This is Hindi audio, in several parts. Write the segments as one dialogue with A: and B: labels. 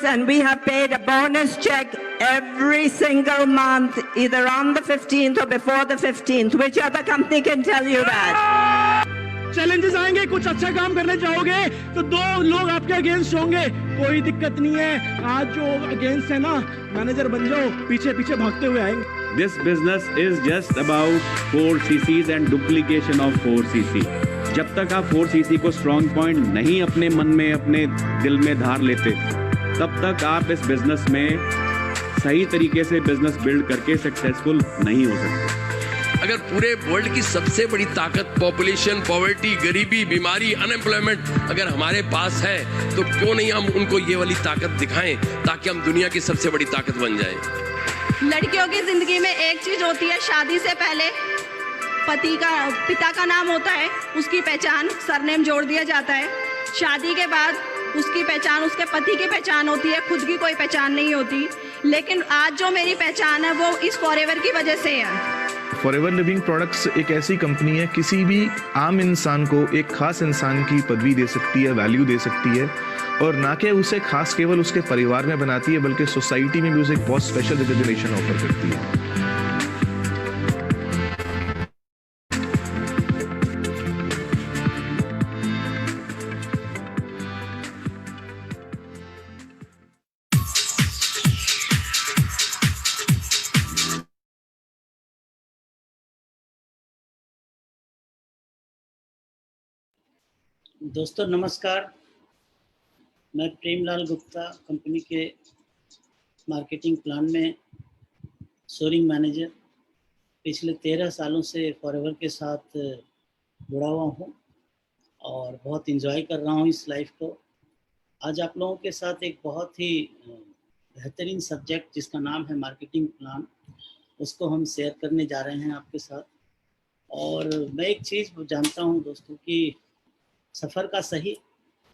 A: and we have paid a bonus check every single month, either on the 15th or before the 15th. Which other company can tell you that?
B: Challenges आएंगे, कुछ अच्छा काम करने जाओगे तो दो लोग आपके अगेंस्ट होंगे, कोई दिक्कत नहीं है। आज जो अगेंस्ट है ना, मैनेजर बन जाओ, पीछे पीछे भागते हुए आएंगे।
C: This business is just about 4 cc's and duplication of 4 cc. जब तक आप 4 cc को स्ट्रॉन्ग पॉइंट नहीं अपने मन में, अपने दिल में धार लेते, तब तक आप इस बिजनेस में सही तरीके से बिजनेस बिल्ड करके सक्सेसफुल नहीं हो सकते।
D: अगर पूरे वर्ल्ड की सबसे बड़ी ताकत पॉपुलेशन, पॉवर्टी, गरीबी, बीमारी, अनएम्प्लॉयमेंट अगर हमारे पास है, तो क्यों नहीं हम उनको ये वाली ताकत दिखाएं, ताकि हम दुनिया की सबसे बड़ी ताकत बन जाएं।
E: लड़कियों की जिंदगी में एक चीज होती है, शादी से पहले पिता का नाम होता है, उसकी पहचान सरनेम जोड़ दिया जाता है। शादी के बाद उसकी पहचान उसके पति की पहचान होती है, खुद की कोई पहचान नहीं होती। लेकिन आज जो मेरी पहचान है वो इस फॉरएवर की वजह से है।
F: फॉरएवर लिविंग प्रोडक्ट्स एक ऐसी कंपनी है, किसी भी आम इंसान को एक खास इंसान की पदवी दे सकती है, वैल्यू दे सकती है, और ना कि उसे खास केवल उसके परिवार में बनाती है, बल्कि सोसाइटी में भी उसे एक बहुत स्पेशल रिकॉग्निशन ऑफर करती है।
G: दोस्तों नमस्कार, मैं प्रेमलाल गुप्ता, कंपनी के मार्केटिंग प्लान में सोरिंग मैनेजर पिछले 13 सालों से फॉरएवर के साथ जुड़ा हुआ हूँ और बहुत एंजॉय कर रहा हूँ इस लाइफ को। आज आप लोगों के साथ एक बहुत ही बेहतरीन सब्जेक्ट जिसका नाम है मार्केटिंग प्लान, उसको हम शेयर करने जा रहे हैं आपके साथ। और मैं एक चीज़ जानता हूँ दोस्तों कि सफ़र का सही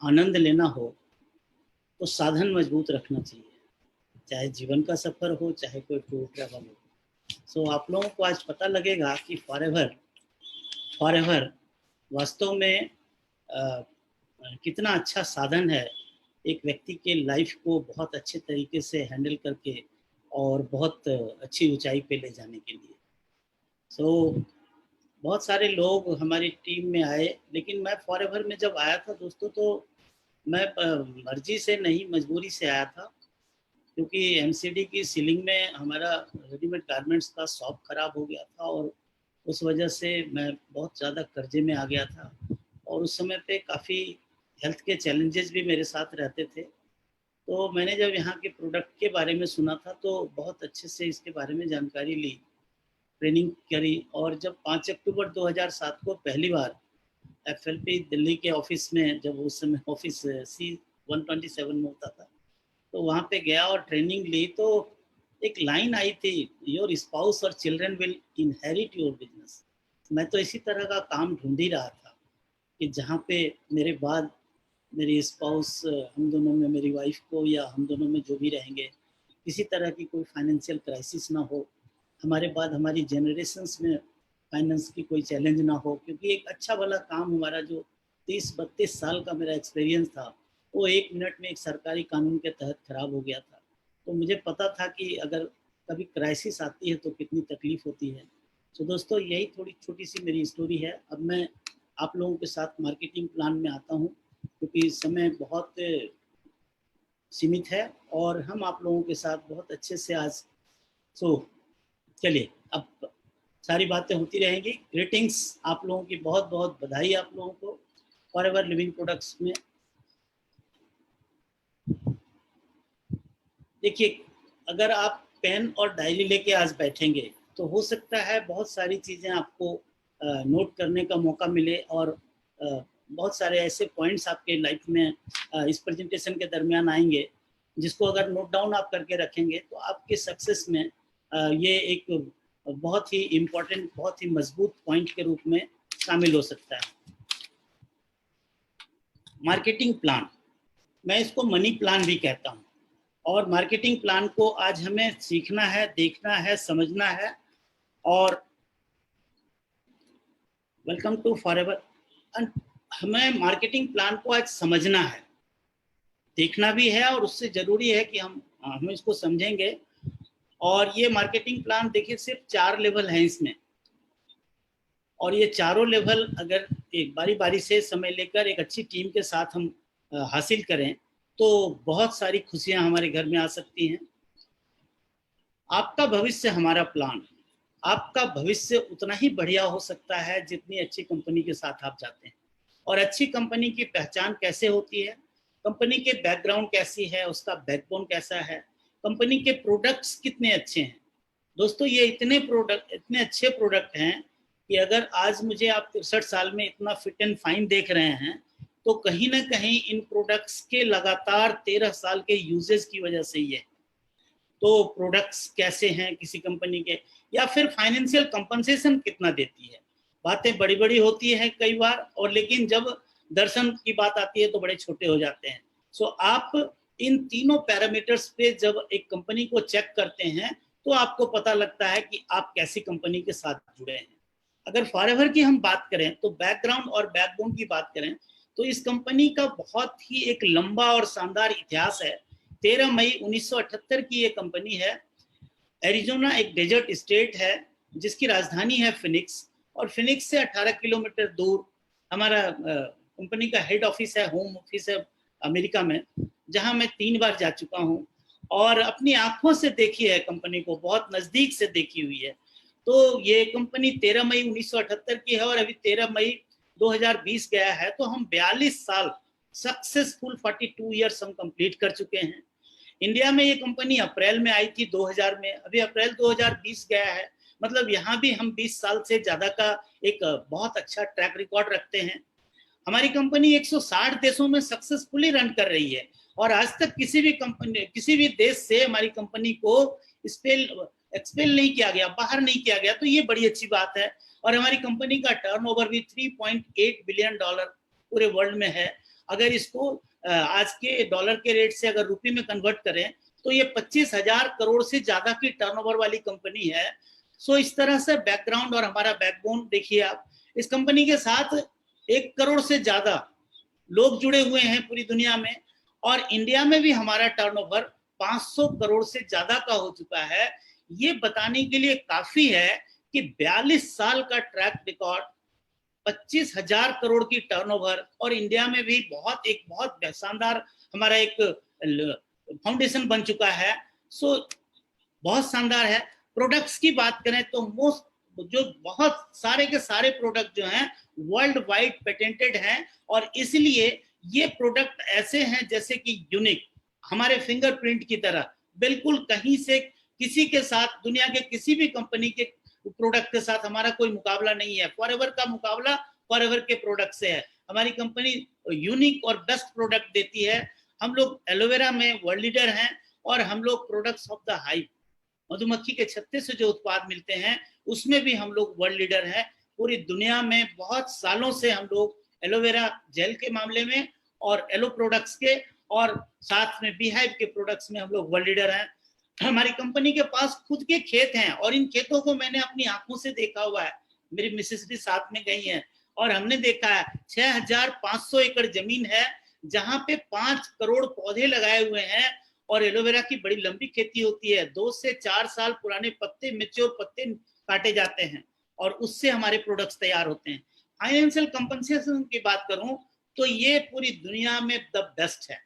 G: आनंद लेना हो तो साधन मजबूत रखना चाहिए, चाहे जीवन का सफ़र हो, चाहे कोई टूर ट्रैवल हो। सो आप लोगों को आज पता लगेगा कि फॉरएवर वास्तव में कितना अच्छा साधन है एक व्यक्ति के लाइफ को बहुत अच्छे तरीके से हैंडल करके और बहुत अच्छी ऊंचाई पे ले जाने के लिए। सो बहुत सारे लोग हमारी टीम में आए, लेकिन मैं फॉरएवर में जब आया था दोस्तों, तो मैं मर्जी से नहीं, मजबूरी से आया था, क्योंकि एमसीडी की सीलिंग में हमारा रेडीमेड गारमेंट्स का शॉप ख़राब हो गया था और उस वजह से मैं बहुत ज़्यादा कर्जे में आ गया था। और उस समय पे काफ़ी हेल्थ के चैलेंजेस भी मेरे साथ रहते थे। तो मैंने जब यहाँ के प्रोडक्ट के बारे में सुना था तो बहुत अच्छे से इसके बारे में जानकारी ली, ट्रेनिंग करी। और जब 5 अक्टूबर 2007 को पहली बार एफएलपी दिल्ली के ऑफिस में, जब उस समय ऑफिस C127 में होता था, तो वहाँ पे गया और ट्रेनिंग ली, तो एक लाइन आई थी, योर स्पाउस और children will inherit your business. मैं तो इसी तरह का काम ढूंढ ही रहा था कि जहाँ पे मेरे बाद मेरी स्पाउस, हम दोनों में, मेरी वाइफ को या हम दोनों में जो भी रहेंगे, किसी तरह की कोई फाइनेंशियल क्राइसिस ना हो, हमारे बाद हमारी जनरेशन्स में फाइनेंस की कोई चैलेंज ना हो। क्योंकि एक अच्छा भला काम हमारा जो 30-32 साल का मेरा एक्सपीरियंस था, वो 1 मिनट में एक सरकारी कानून के तहत खराब हो गया था। तो मुझे पता था कि अगर कभी क्राइसिस आती है तो कितनी तकलीफ होती है। तो दोस्तों यही थोड़ी छोटी सी मेरी स्टोरी है। अब मैं आप लोगों के साथ मार्केटिंग प्लान में आता हूँ, क्योंकि समय बहुत सीमित है और हम आप लोगों के साथ बहुत अच्छे से आज, चलिए अब सारी बातें होती रहेंगी। ग्रीटिंग्स, आप लोगों की बहुत बहुत बधाई आप लोगों को फॉरएवर लिविंग प्रोडक्ट्स में। देखिए, अगर आप पेन और डायरी लेके आज बैठेंगे तो हो सकता है बहुत सारी चीज़ें आपको नोट करने का मौका मिले और बहुत सारे ऐसे पॉइंट्स आपके लाइफ में इस प्रेजेंटेशन के दरमियान आएंगे जिसको अगर नोट डाउन आप करके रखेंगे तो आपके सक्सेस में ये एक बहुत ही इम्पोर्टेंट, बहुत ही मजबूत पॉइंट के रूप में शामिल हो सकता है। मार्केटिंग प्लान, मैं इसको मनी प्लान भी कहता हूँ। और मार्केटिंग प्लान को आज हमें सीखना है, देखना है, समझना है। और वेलकम टू फॉरएवर। हमें मार्केटिंग प्लान को आज समझना है। देखना भी है और उससे जरूरी है कि हम इसको समझेंगे। और ये मार्केटिंग प्लान देखिए सिर्फ 4 लेवल हैं इसमें, और ये चारों लेवल अगर एक बारी बारी से समय लेकर एक अच्छी टीम के साथ हम हासिल करें तो बहुत सारी खुशियां हमारे घर में आ सकती हैं। आपका भविष्य हमारा प्लान, आपका भविष्य उतना ही बढ़िया हो सकता है जितनी अच्छी कंपनी के साथ आप जाते हैं। और अच्छी कंपनी की पहचान कैसे होती है, कंपनी के बैकग्राउंड कैसी है, उसका बैकबोन कैसा है, कंपनी के प्रोडक्ट्स कितने अच्छे हैं। दोस्तों ये इतने अच्छे प्रोडक्ट हैं कि अगर आज मुझे आप 63 साल में इतना फिट एंड फाइन देख रहे हैं तो कहीं ना कहीं इन प्रोडक्ट्स के लगातार 13 साल के यूजेस की वजह से ही है। तो प्रोडक्ट्स कैसे हैं किसी कंपनी के, या फिर फाइनेंशियल कंपनसेशन कितना देती है। बातें बड़ी बड़ी होती हैं कई बार, और लेकिन जब दर्शन की बात आती है तो बड़े छोटे हो जाते हैं। सो आप इन तीनों पैरामीटर्स पे जब एक कंपनी को चेक करते हैं तो आपको पता लगता है कि आप कैसी कंपनी के साथ जुड़े हैं। अगर फॉरएवर की हम बात करें तो बैकग्राउंड और बैकबोन की बात करें तो इस कंपनी का बहुत ही एक लंबा और शानदार इतिहास है। 13 मई 1978 की ये कंपनी है। एरिजोना एक डेजर्ट स्टेट है जिसकी राजधानी है फिनिक्स, और फिनिक्स से 18 किलोमीटर दूर हमारा कंपनी का हेड ऑफिस है, होम ऑफिस है अमेरिका में, जहां मैं 3 बार जा चुका हूं और अपनी आंखों से देखी है कंपनी को, बहुत नजदीक से देखी हुई है। तो ये कंपनी 13 मई 1978 की है और अभी 13 मई 2020 गया है, तो हम 42 साल सक्सेसफुल 42 ईयर्स हम कंप्लीट कर चुके हैं। इंडिया में ये कंपनी अप्रैल में आई थी 2000 में, अभी अप्रैल 2020 गया है, मतलब यहाँ भी हम 20 साल से ज्यादा का एक बहुत अच्छा ट्रैक रिकॉर्ड रखते हैं। हमारी कंपनी 160 देशों में सक्सेसफुली रन कर रही है और आज तक किसी भी देश से हमारी कंपनी को एक्सपेल नहीं किया गया, बाहर नहीं किया गया, तो ये बड़ी अच्छी बात है। और हमारी कंपनी का टर्नओवर भी $3.8 बिलियन पूरे वर्ल्ड में है। अगर इसको आज के डॉलर के रेट से अगर रुपये में कन्वर्ट करें तो ये 25,000 करोड़ से ज्यादा की टर्नओवर वाली कंपनी है। सो इस तरह से बैकग्राउंड और हमारा बैकबोन देखिए आप, इस कंपनी के साथ 1 करोड़ से ज्यादा लोग जुड़े हुए हैं पूरी दुनिया में, और इंडिया में भी हमारा टर्नओवर 500 करोड़ से ज्यादा का हो चुका है। ये बताने के लिए काफी है कि 42 साल का ट्रैक रिकॉर्ड, 25,000 करोड़ की टर्नओवर, और इंडिया में भी बहुत शानदार हमारा एक फाउंडेशन बन चुका है। सो बहुत शानदार है। प्रोडक्ट्स की बात करें तो बहुत सारे के सारे प्रोडक्ट जो हैं वर्ल्ड वाइड पेटेंटेड हैं, और इसलिए ये प्रोडक्ट ऐसे हैं जैसे कि यूनिक, हमारे फिंगरप्रिंट की तरह, बिल्कुल कहीं से किसी के साथ, दुनिया के किसी भी कंपनी के प्रोडक्ट के साथ हमारा कोई मुकाबला नहीं है। फॉरएवर का मुकाबला फॉरएवर के प्रोडक्ट से है। हमारी कंपनी यूनिक और बेस्ट प्रोडक्ट देती है। हम लोग एलोवेरा में वर्ल्ड लीडर हैं, और हम लोग प्रोडक्ट्स ऑफ द हाइव, मधुमक्खी के छत्ते से जो उत्पाद मिलते हैं उसमें भी हम लोग वर्ल्ड लीडर हैं। पूरी दुनिया में बहुत सालों से हम लोग एलोवेरा जेल के मामले में और एलो प्रोडक्ट्स के, और साथ में बीहाइव के प्रोडक्ट्स में हम लोग वर्ल्ड लीडर हैं। हमारी कंपनी के पास खुद के खेत हैं, और इन खेतों को मैंने अपनी आंखों से देखा हुआ है। मेरी मिसेस भी साथ में गई हैं और हमने देखा है 6,500 एकड़ जमीन है जहां पे 5 करोड़ पौधे लगाए हुए हैं, और एलोवेरा की बड़ी लंबी खेती होती है। 2 से 4 साल पुराने पत्ते, मैच्योर पत्ते काटे जाते हैं और उससे हमारे प्रोडक्ट्स तैयार होते हैं। फाइनेंशियल कंपनसेशन की बात करूं तो ये पूरी दुनिया में द बेस्ट है,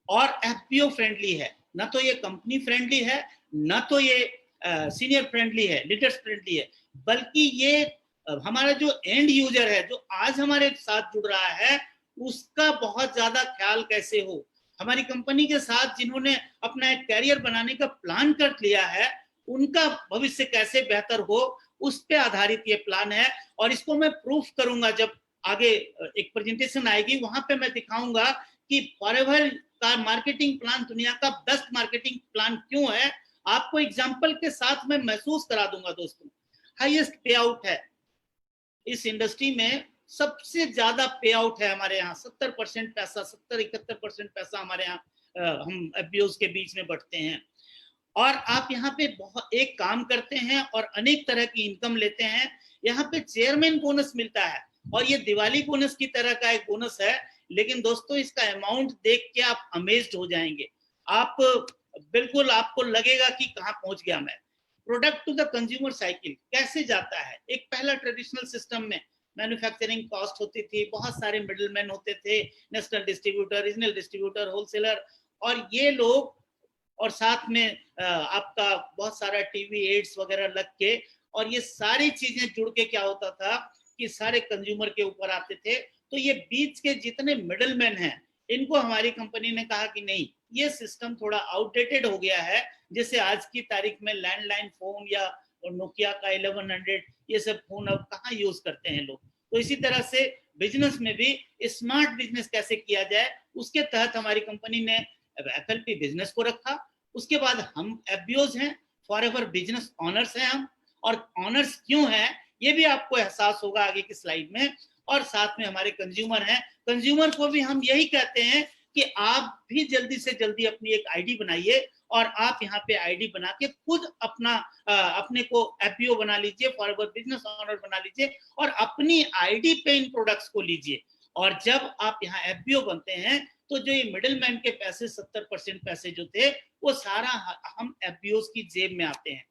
G: और एफपीओ फ्रेंडली है। ना तो ये कंपनी फ्रेंडली है, ना तो ये सीनियर फ्रेंडली है, लीडर्स फ्रेंडली है, बल्कि ये हमारा जो एंड यूजर है, जो आज हमारे साथ जुड़ रहा है, उसका बहुत ज्यादा ख्याल कैसे हो। हमारी कंपनी के साथ जिन्होंने अपना एक कैरियर बनाने का प्लान कर लिया है, उनका भविष्य कैसे बेहतर हो, उस पे आधारित ये प्लान है। और इसको मैं प्रूफ करूंगा जब आगे एक प्रेजेंटेशन आएगी, वहां पे मैं दिखाऊंगा कि फॉरएवर का मार्केटिंग प्लान दुनिया का बेस्ट मार्केटिंग प्लान क्यों है। आपको एग्जांपल के साथ मैं महसूस करा दूंगा। दोस्तों, हाईएस्ट पे आउट है इस इंडस्ट्री में, सबसे ज्यादा पे आउट है हमारे यहाँ। 70% पैसा, 70-71% पैसा हमारे यहाँ हम एफबीओज के बीच में बढ़ते हैं। और आप यहाँ पे बहुत एक काम करते हैं और अनेक तरह की इनकम लेते हैं। यहाँ पे चेयरमैन बोनस मिलता है, और ये दिवाली बोनस की तरह का एक बोनस है, लेकिन दोस्तों इसका अमाउंट देख के आप अमेज्ड हो जाएंगे। आप बिल्कुल आपको लगेगा कि कहाँ पहुंच गया मैं। Product to the consumer cycle कैसे जाता है? एक पहला ट्रेडिशनल सिस्टम में मैन्युफैक्चरिंग कॉस्ट होती थी, बहुत सारे मिडलमैन होते थे, national distributor, regional distributor, wholesaler, और ये लोग, और साथ में आपका बहुत सारा टीवी एड्स वगैरह लग के, और ये सारी चीजें जुड़ के क्या होता था कि सारे कंज्यूमर के ऊपर आते थे। तो ये बीच के जितने मिडलमैन हैं, इनको हमारी कंपनी ने कहा कि नहीं, ये सिस्टम थोड़ा आउटडेटेड हो गया है। जैसे आज की तारीख में लैंडलाइन फोन या नोकिया का 1100 ये सब फोन अब कहाँ यूज करते हैं लोग। तो इसी तरह से बिजनेस में भी स्मार्ट बिजनेस कैसे किया जाए, उसके तहत हमारी कंपनी ने FLP बिजनेस को रखा। उसके बाद हम FBOs हैं, फॉरएवर बिजनेस ऑनर्स हैं हम, और ऑनर्स क्यों हैं ये भी आपको एहसास होगा आगे की स्लाइड में। और साथ में हमारे कंज्यूमर हैं, कंज्यूमर को भी हम यही कहते हैं कि आप भी जल्दी से जल्दी अपनी एक आईडी बनाइए, और आप यहाँ पे आईडी बना के खुद अपना अपने को FBO बना लीजिए, फॉरएवर बिजनेस ऑनर बना लीजिए, और अपनी आईडी पे इन प्रोडक्ट्स को लीजिए। और जब आप यहाँ FBO बनते हैं तो जो ये मिडिलमैन के पैसे 70% पैसे जो थे वो सारा हम FBOs की जेब में आते हैं।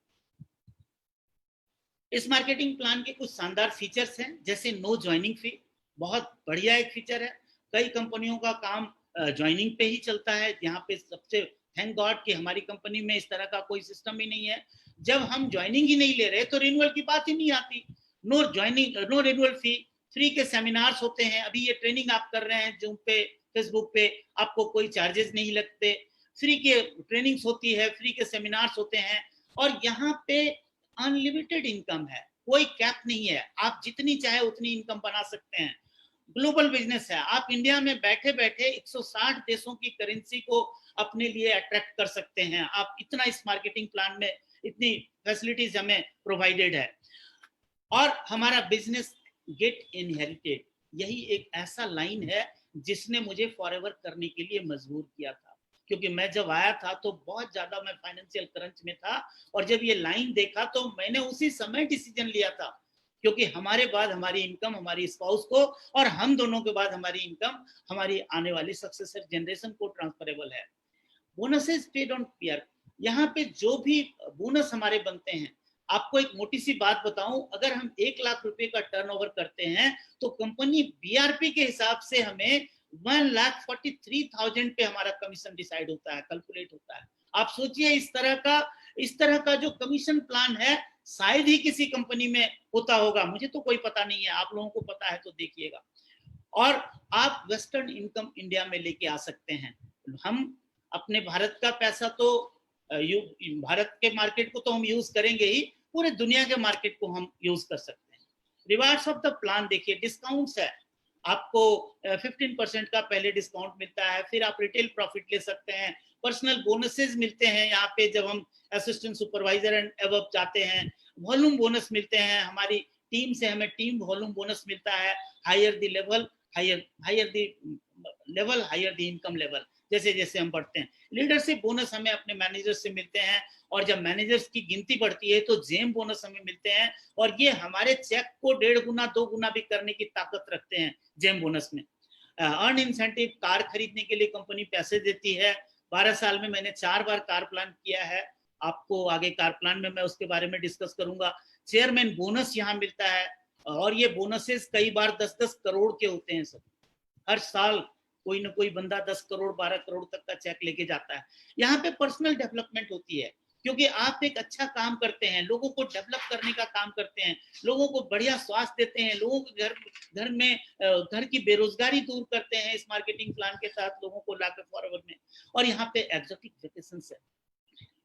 G: इस मार्केटिंग प्लान के कुछ शानदार फीचर्स हैं, जैसे नो ज्वाइनिंग फी, बहुत बढ़िया एक फीचर है। कई कंपनियों का काम ज्वाइनिंग पे ही चलता है, यहाँ पे सबसे थैंक गॉड कि हमारी कंपनी में इस तरह का कोई सिस्टम ही नहीं है। जब हम ज्वाइनिंग ही नहीं ले रहे तो रिन्यूअल की बात ही नहीं आती। नो ज्वाइनिंग, नो रिन्यूअल फी, फ्री के सेमिनार्स होते हैं। अभी ये ट्रेनिंग आप कर रहे हैं जूम पे, फेसबुक पे, आपको कोई चार्जेस नहीं लगते, फ्री के ट्रेनिंग्स होती है, फ्री के सेमिनार्स होते हैं, और यहाँ पे अनलिमिटेड इनकम है, कोई कैप नहीं है, आप जितनी चाहे उतनी इनकम बना सकते हैं। ग्लोबल बिजनेस है, आप इंडिया में बैठे बैठे 160 देशों की करेंसी को अपने लिए अट्रैक्ट कर सकते हैं। आप इतना इस मार्केटिंग प्लान में इतनी फैसिलिटीज हमें प्रोवाइडेड है। और हमारा बिजनेस गेट इनहेरिटेड, यही एक ऐसा लाइन है जिसने मुझे फॉरएवर करने के लिए मजबूर किया था, क्योंकि मैं जब आया था तो बहुत ज्यादा मैं फाइनेंशियल क्रंच में था, और जब ये लाइन देखा तो मैंने उसी समय डिसीजन लिया था, क्योंकि हमारे बाद हमारी इनकम हमारी स्पाउस को, और हम दोनों के बाद हमारी इनकम हमारी आने वाली सक्सेसर जनरेशन को ट्रांसफरेबल है। बोनसेस पेड ऑन पीयर, यहाँ पे जो भी बोनस हमारे बनते हैं, आपको एक मोटी सी बात बताऊं, अगर हम 1 लाख रुपए का टर्नओवर करते हैं तो कंपनी BRP के हिसाब से हमें 1,43,000 पे हमारा कमीशन डिसाइड होता है, कैलकुलेट होता है। आप सोचिए इस तरह का जो कमीशन प्लान है शायद ही किसी कंपनी में होता होगा, मुझे तो कोई पता नहीं है, आप लोगों को पता है तो देखिएगा। और आप वेस्टर्न इनकम इंडिया में लेके आ सकते हैं। हम अपने भारत का पैसा तो भारत के मार्केट को तो हम यूज करेंगे ही, पूरे दुनिया के मार्केट को हम यूज कर सकते हैं। रिवार्ड्स ऑफ द प्लान देखिए, डिस्काउंट्स है, आपको 15% का पहले डिस्काउंट मिलता है, फिर आप रिटेल प्रॉफिट ले सकते हैं, पर्सनल बोनसेस मिलते हैं यहाँ पे जब हम असिस्टेंट सुपरवाइजर एंड अबव जाते हैं, वॉल्यूम बोनस मिलते हैं, हमारी टीम से हमें टीम वॉल्यूम बोनस मिलता है, higher the level higher the income level, जैसे जैसे हम बढ़ते हैं। लीडरशिप बोनस हमें अपने मैनेजर्स से मिलते हैं, और जब मैनेजर्स की गिनती बढ़ती है तो जेम बोनस हमें मिलते हैं, और ये हमारे चेक को 1.5 गुना 2 गुना भी करने की ताकत रखते हैं जेम बोनस में। अर्न इंसेंटिव, कार खरीदने के लिए कंपनी पैसे देती है। 12 साल में मैंने 4 बार कार प्लान किया है, आपको आगे कार प्लान में मैं उसके बारे में डिस्कस करूंगा। चेयरमैन बोनस यहाँ मिलता है, और ये बोनसेस कई बार 10-10 करोड़ के होते हैं। सब हर साल कोई ना कोई बंदा 10 करोड़ 12 करोड़ तक का चेक लेके जाता है। यहाँ पे पर्सनल डेवलपमेंट होती है, क्योंकि आप एक अच्छा काम करते हैं, लोगों को डेवलप करने का काम करते हैं, लोगों को बढ़िया स्वास्थ्य देते हैं, लोगों के घर में घर की बेरोजगारी दूर करते हैं इस मार्केटिंग प्लान के साथ, लोगों को लाकर फॉरवर्ड में। और यहाँ पे एक्सोटिक वेकेशंस है,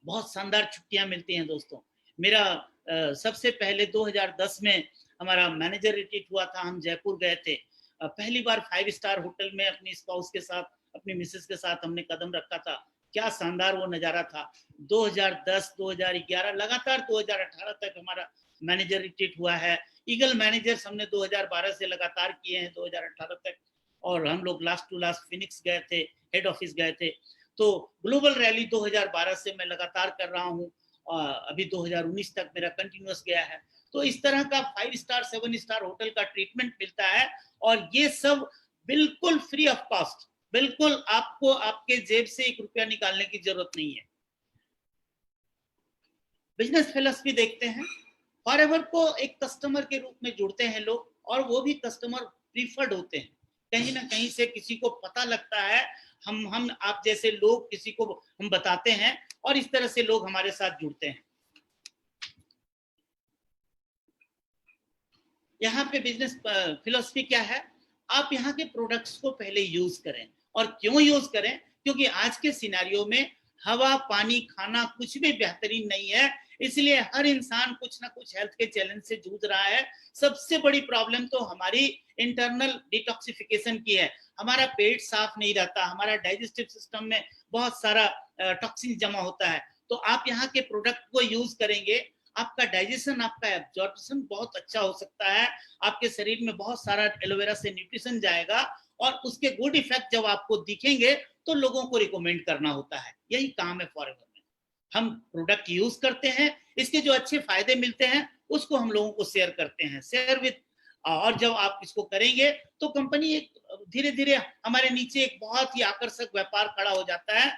G: बहुत शानदार छुट्टियां मिलती हैं दोस्तों। मेरा सबसे पहले 2010 में हमारा मैनेजर रिट्रीट हुआ था, हम जयपुर गए थे। पहली बार 5 स्टार होटल में अपनी स्पाउस के साथ, अपनी मिसेस के साथ हमने कदम रखा था। क्या शानदार वो नजारा था। 2010, 2011 लगातार 2018 तक हमारा मैनेजर रिट्रीट हुआ है। ईगल मैनेजर्स हमने 2012 से लगातार किए हैं 2018 तक, और हम लोग लास्ट टू लास्ट फिनिक्स गए थे, हेड ऑफिस गए थे। तो ग्लोबल रैली 2012 से मैं लगातार कर रहा हूँ, अभी 2019 तक मेरा कंटिन्यूअस गया है। तो इस तरह का 5 स्टार 7 स्टार होटल का ट्रीटमेंट मिलता है, और ये सब बिल्कुल फ्री ऑफ कॉस्ट, बिल्कुल आपको आपके जेब से 1 रुपया निकालने की जरूरत नहीं है। बिजनेस फिलॉसफी देखते हैं, फॉरएवर को एक कस्टमर के रूप में जुड़ते हैं लोग, और वो भी कस्टमर प्रीफर्ड होते हैं। कहीं ना कहीं से किसी को पता लगता है, हम आप जैसे लोग किसी को हम बताते हैं, और इस तरह से लोग हमारे साथ जुड़ते हैं। यहाँ पे बिजनेस फिलॉसफी क्या है, आप यहाँ के प्रोडक्ट्स को पहले यूज करें। और क्यों यूज करें? क्योंकि आज के सिनेरियो में हवा, पानी, खाना कुछ भी बेहतरीन नहीं है, इसलिए हर इंसान कुछ ना कुछ हेल्थ के चैलेंज से जूझ रहा है। सबसे बड़ी प्रॉब्लम तो हमारी इंटरनल डिटॉक्सिफिकेशन की है। हमारा पेट साफ नहीं रहता, हमारा डाइजेस्टिव सिस्टम में बहुत सारा टॉक्सिन जमा होता है। तो आप यहाँ के प्रोडक्ट को यूज करेंगे, आपका डाइजेशन, आपका एब्जॉर्प्शन बहुत अच्छा हो सकता है, आपके शरीर में बहुत सारा एलोवेरा से न्यूट्रिशन जाएगा, और उसके गुड इफेक्ट जब आपको दिखेंगे तो लोगों को रिकमेंड करना होता है। यही काम है फॉरएवर में। हम प्रोडक्ट यूज करते हैं, इसके जो अच्छे फायदे मिलते हैं उसको हम लोगों को शेयर करते हैं, शेयर विद। और जब आप इसको करेंगे तो कंपनी एक धीरे धीरे हमारे नीचे एक बहुत ही आकर्षक व्यापार खड़ा हो जाता है।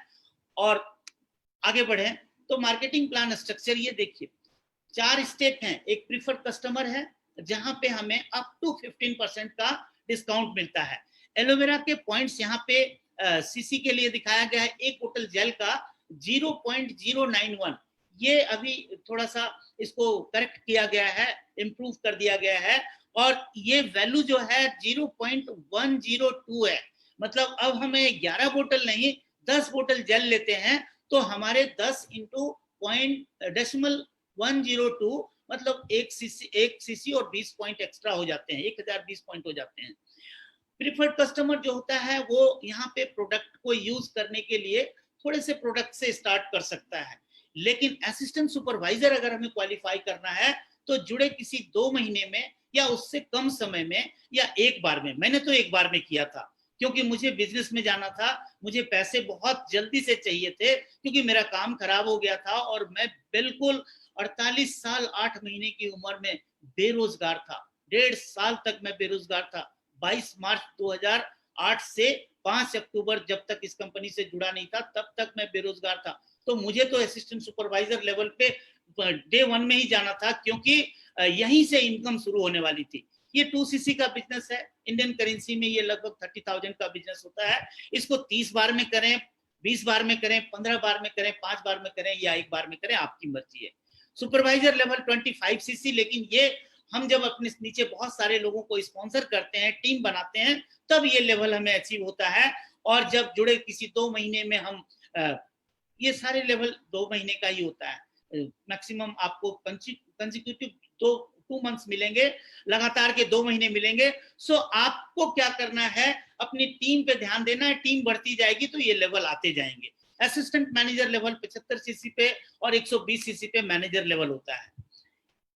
G: और आगे बढ़े तो मार्केटिंग प्लान स्ट्रक्चर ये देखिए, 4 स्टेप हैं। एक प्रीफर्ड कस्टमर है, जहां पे हमें अप टू 15% का डिस्काउंट मिलता है। एलोवेरा के पॉइंट्स यहाँ पे सीसी के लिए दिखाया गया है। एक बोतल जेल का 0.091, ये अभी थोड़ा सा इसको करेक्ट किया गया है, इम्प्रूव कर दिया गया है, और ये वैल्यू जो है 0.102 है। मतलब अब हमें 11 बोतल नहीं 10 बोतल जेल लेते हैं तो हमारे 10 इंटू 0.102 मतलब 1 सीसी और 20 पॉइंट एक्स्ट्रा हो जाते हैं, 1020 पॉइंट हो जाते हैं। प्रीफर्ड कस्टमर जो होता है वो यहाँ पे प्रोडक्ट को यूज करने के लिए थोड़े से प्रोडक्ट से स्टार्ट कर सकता है। लेकिन असिस्टेंट सुपरवाइजर अगर हमें क्वालिफाई करना है तो जुड़े किसी 2 महीने में या उससे कम समय में या एक बार में, मैंने तो एक बार में किया था क्योंकि मुझे बिजनेस में जाना था, मुझे पैसे बहुत जल्दी से चाहिए थे क्योंकि मेरा काम खराब हो गया था और मैं बिल्कुल 48 साल 8 महीने की उम्र में बेरोजगार था। 1.5 साल तक मैं बेरोजगार था। 22 मार्च 2008 से 5 अक्टूबर जब तक इस कंपनी से जुड़ा नहीं था तब तक मैं बेरोजगार था। तो मुझे तो असिस्टेंट सुपरवाइजर लेवल पे डे 1 में ही जाना था क्योंकि यहीं से इनकम शुरू होने वाली थी। ये 2cc का बिजनेस है, इंडियन करेंसी में ये लगभग 30,000 का बिजनेस होता है। इसको 30 बार में करें, 20 बार में करें, 15 बार में करें, 5 बार में करें या 1 बार में करें, आपकी मर्जी है। सुपरवाइजर लेवल 25cc, लेकिन ये हम जब अपने नीचे बहुत सारे लोगों को स्पॉन्सर करते हैं, टीम बनाते हैं, तब ये लेवल हमें अचीव होता है। और जब जुड़े किसी 2 महीने में हम ये सारे लेवल 2 महीने का ही होता है। मैक्सिमम आपको कंसेक्यूटिव 2 मंथ्स मिलेंगे, लगातार के 2 महीने मिलेंगे। सो आपको क्या करना है, अपनी टीम पे ध्यान देना है। टीम बढ़ती जाएगी तो ये लेवल आते जाएंगे। असिस्टेंट मैनेजर लेवल 75cc पे और 120cc पे मैनेजर लेवल होता है।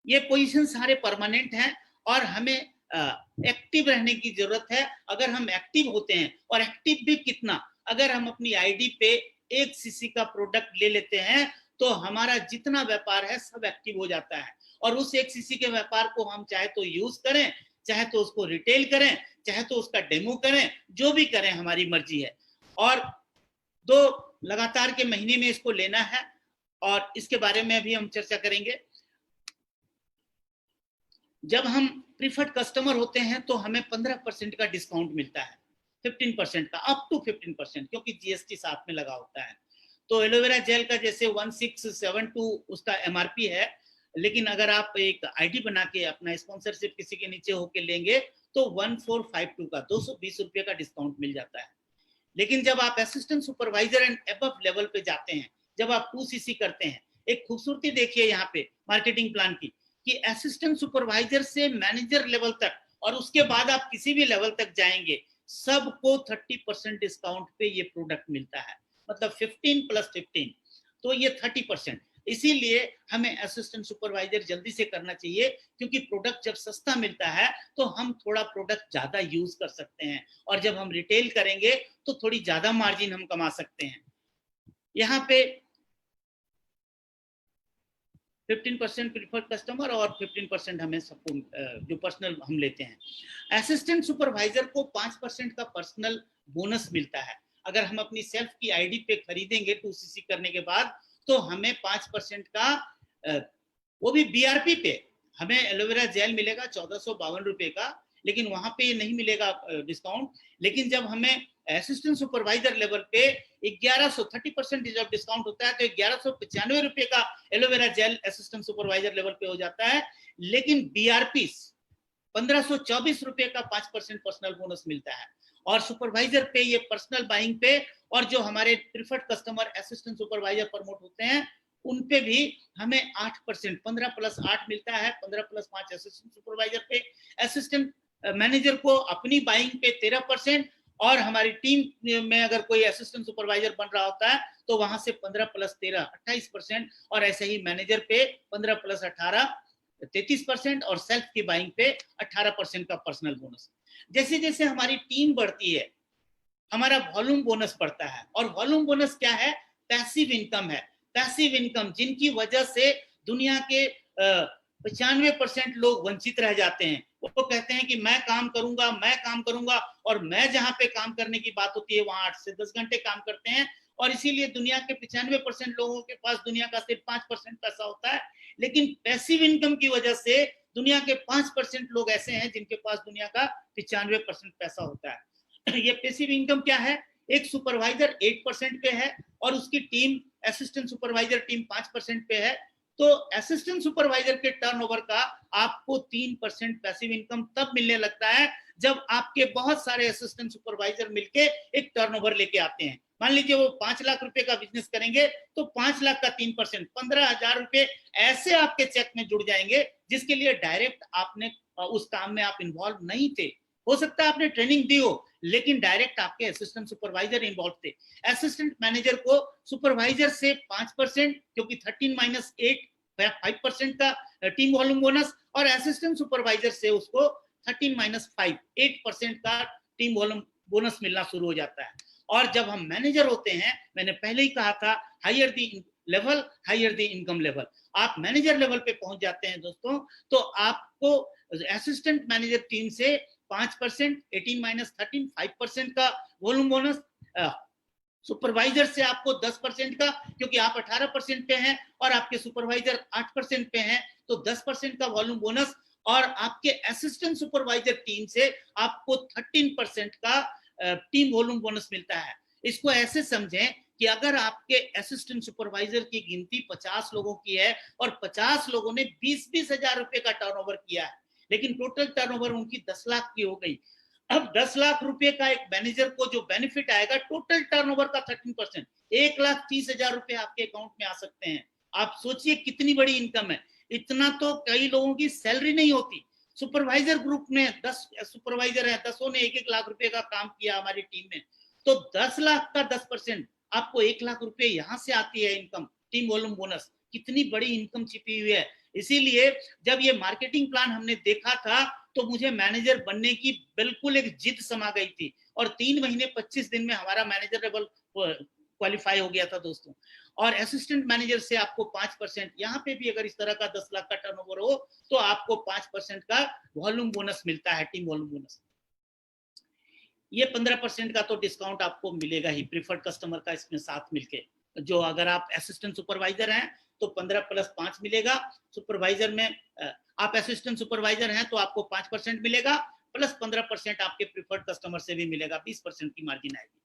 G: ये पोजीशन सारे परमानेंट हैं और हमें एक्टिव रहने की जरूरत है। अगर हम एक्टिव होते हैं, और एक्टिव भी कितना, अगर हम अपनी आईडी पे 1cc का प्रोडक्ट ले लेते हैं तो हमारा जितना व्यापार है सब एक्टिव हो जाता है। और उस 1cc के व्यापार को हम चाहे तो यूज करें, चाहे तो उसको रिटेल करें, चाहे तो उसका डेमो करें, जो भी करें हमारी मर्जी है। और 2 लगातार के महीने में इसको लेना है और इसके बारे में भी हम चर्चा करेंगे। जब हम प्रीफर्ड कस्टमर होते हैं तो हमें 15% का डिस्काउंट मिलता है, 15% का, अप टू 15%, क्योंकि जीएसटी साथ में लगा होता है। तो एलोवेरा जेल का जैसे 1672 उसका एमआरपी है, लेकिन अगर आप एक आईडी बना के अपना स्पॉन्सरशिप किसी के नीचे होके लेंगे तो 1452 का 220 रुपये का डिस्काउंट मिल जाता है। लेकिन जब आप assistant supervisor and above level पे जाते हैं, जब आप 2cc करते हैं, एक खूबसूरती देखिए यहाँ पे मार्केटिंग प्लान की कि असिस्टेंट सुपरवाइजर से मैनेजर लेवल तक और उसके बाद आप किसी भी लेवल तक जाएंगे, सबको 30% डिस्काउंट पे ये प्रोडक्ट मिलता है। मतलब 15 + 15 तो ये 30%। इसीलिए हमें असिस्टेंट सुपरवाइजर जल्दी से करना चाहिए क्योंकि प्रोडक्ट जब सस्ता मिलता है तो हम थोड़ा प्रोडक्ट ज्यादा यूज कर सकते हैं और जब हम रिटेल करेंगे तो थोड़ी ज्यादा मार्जिन हम कमा सकते हैं। यहाँ पे 15% प्रीफर्ड कस्टमर और 15% हमें सबको जो पर्सनल हम लेते हैं। असिस्टेंट सुपरवाइजर को 5% का पर्सनल बोनस मिलता है। अगर हम अपनी सेल्फ की आईडी पे खरीदेंगे 2cc करने के बाद तो हमें 5% का वो भी बीआरपी पे हमें एलोवेरा जेल मिलेगा 1452 रुपए का, लेकिन वहां पे ये नहीं मिलेगा डिस्काउंट। लेकिन जब हमें असिस्टेंट सुपरवाइजर लेवल पे 30% डिस्काउंट होता है तो 1195 रुपए का aloe vera gel assistant supervisor level पे हो जाता है। लेकिन बीआरपी 1524 रुपए का 5% पर्सनल बोनस मिलता है। और सुपरवाइजर पे ये पर्सनल बाइंग पे और जो हमारे preferred customer assistant supervisor promote होते हैं उन पे भी हमें 8% 15+8 मिलता है। 15+5 असिस्टेंट सुपरवाइजर पे, असिस्टेंट मैनेजर को अपनी बाइंग पे 13% और हमारी टीम में अगर कोई असिस्टेंट सुपरवाइजर बन रहा होता है तो वहां से 15+13 28% और ऐसे ही मैनेजर पे 15+18 33% और सेल्फ की बाइंग पे 18% का पर्सनल बोनस। जैसे जैसे हमारी टीम बढ़ती है हमारा वॉल्यूम बोनस बढ़ता है। और वॉल्यूम बोनस क्या है? पैसिव इनकम है। पैसिव इनकम जिनकी वजह से दुनिया के 95% लोग वंचित रह जाते हैं। वो कहते हैं कि मैं काम करूंगा और मैं जहां पे काम करने की बात होती है वहां 8 से 10 घंटे काम करते हैं और इसीलिए दुनिया के 95% लोगों के पास दुनिया का सिर्फ 5% पैसा होता है। लेकिन पैसिव इनकम की वजह से दुनिया के 5% लोग ऐसे हैं जिनके पास दुनिया का 95% पैसा होता है। ये पैसिव इनकम क्या है? एक सुपरवाइजर 8% पे है और उसकी टीम असिस्टेंट सुपरवाइजर टीम 5% पे है तो असिस्टेंट सुपरवाइजर के टर्नओवर का आपको 3% पैसिव इनकम तब मिलने लगता है जब आपके बहुत सारे असिस्टेंट सुपरवाइजर मिलके एक टर्नओवर लेके आते हैं। मान लीजिए वो 5 लाख रुपए का बिजनेस करेंगे तो 5 लाख का 3% 15,000 रुपए ऐसे आपके चेक में जुड़ जाएंगे जिसके लिए डायरेक्ट आपने उस काम में आप इन्वॉल्व नहीं थे। हो सकता है आपने ट्रेनिंग दी हो लेकिन डायरेक्ट आपके असिस्टेंट सुपरवाइजर इन्वॉल्व थे। असिस्टेंट मैनेजर को सुपरवाइजर से 5% क्योंकि 13-8 5% का टीम वॉल्यूम बोनस और असिस्टेंट सुपरवाइजर से उसको 13-5 8% का टीम वॉल्यूम बोनस मिलना शुरू हो जाता है। और जब हम मैनेजर होते हैं, मैंने पहले ही कहा था, higher the level higher the income level. आप मैनेजर लेवल पे पहुंच जाते हैं दोस्तों तो आपको असिस्टेंट मैनेजर टीम से 5% 18-13 5% का वॉल्यूम बोनस, सुपरवाइजर से आपको 10% का क्योंकि आप 18% पे हैं और आपके सुपरवाइजर 8% पे हैं तो 10% का वॉल्यूम बोनस और आपके असिस्टेंट सुपरवाइजर टीम से आपको 13% का टीम वॉल्यूम बोनस मिलता है। इसको ऐसे समझें कि अगर आपके असिस्टेंट सुपरवाइजर की गिनती 50 लोगों की है और 50 लोगों ने 20-20 हजार रुपए का टर्नओवर किया है लेकिन टोटल टर्नओवर उनकी 10 लाख की हो गई। अब 10 लाख रुपए का एक मैनेजर को जो बेनिफिट आएगा टोटल टर्नओवर का 13% 1,30,000 रुपए आपके अकाउंट में आ सकते हैं। आप सोचिए कितनी बड़ी इनकम है। इतना तो कई लोगों की सैलरी नहीं होती। सुपरवाइजर ग्रुप में 10 सुपरवाइजर है, 10 ने 1-1 लाख रुपए का काम किया हमारी टीम में तो 10 लाख का 10% आपको 1 लाख रुपए यहां से आती है इनकम टीम वॉल्यूम बोनस। कितनी बड़ी इनकम छिपी हुई है। इसीलिए जब ये मार्केटिंग प्लान हमने देखा था तो मुझे मैनेजर बनने की बिल्कुल एक जिद समा गई थी और 3 महीने 25 दिन में हमारा मैनेजर लेवल क्वालिफाई हो गया था दोस्तों। और असिस्टेंट मैनेजर से आपको 5%, यहाँ पे भी अगर इस तरह का 10 लाख का टर्नओवर हो तो आपको 5% का वॉल्यूम बोनस मिलता है, टीम वॉल्यूम बोनस। ये 15% का तो डिस्काउंट आपको मिलेगा ही प्रीफर्ड कस्टमर का इसमें साथ मिलके। जो अगर आप असिस्टेंट सुपरवाइजर हैं तो 15+5 मिलेगा। सुपरवाइजर में आप असिस्टेंट सुपरवाइजर हैं तो आपको 5% मिलेगा प्लस 15% आपके प्रीफर्ड कस्टमर से भी मिलेगा, 20% की मार्जिन आएगी।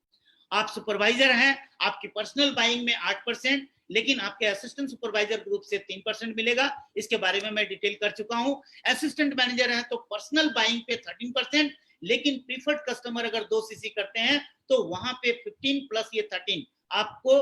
G: आप सुपरवाइजर हैं, आपकी पर्सनल बाइंग में 8% लेकिन आपके असिस्टेंट सुपरवाइजर ग्रुप से 3% मिलेगा। इसके बारे में मैं डिटेल कर चुका हूं। असिस्टेंट मैनेजर हैं तो पर्सनल बाइंग पे 13% लेकिन प्रीफर्ड कस्टमर अगर 2cc करते हैं तो वहां पे 15 प्लस ये 13 आपको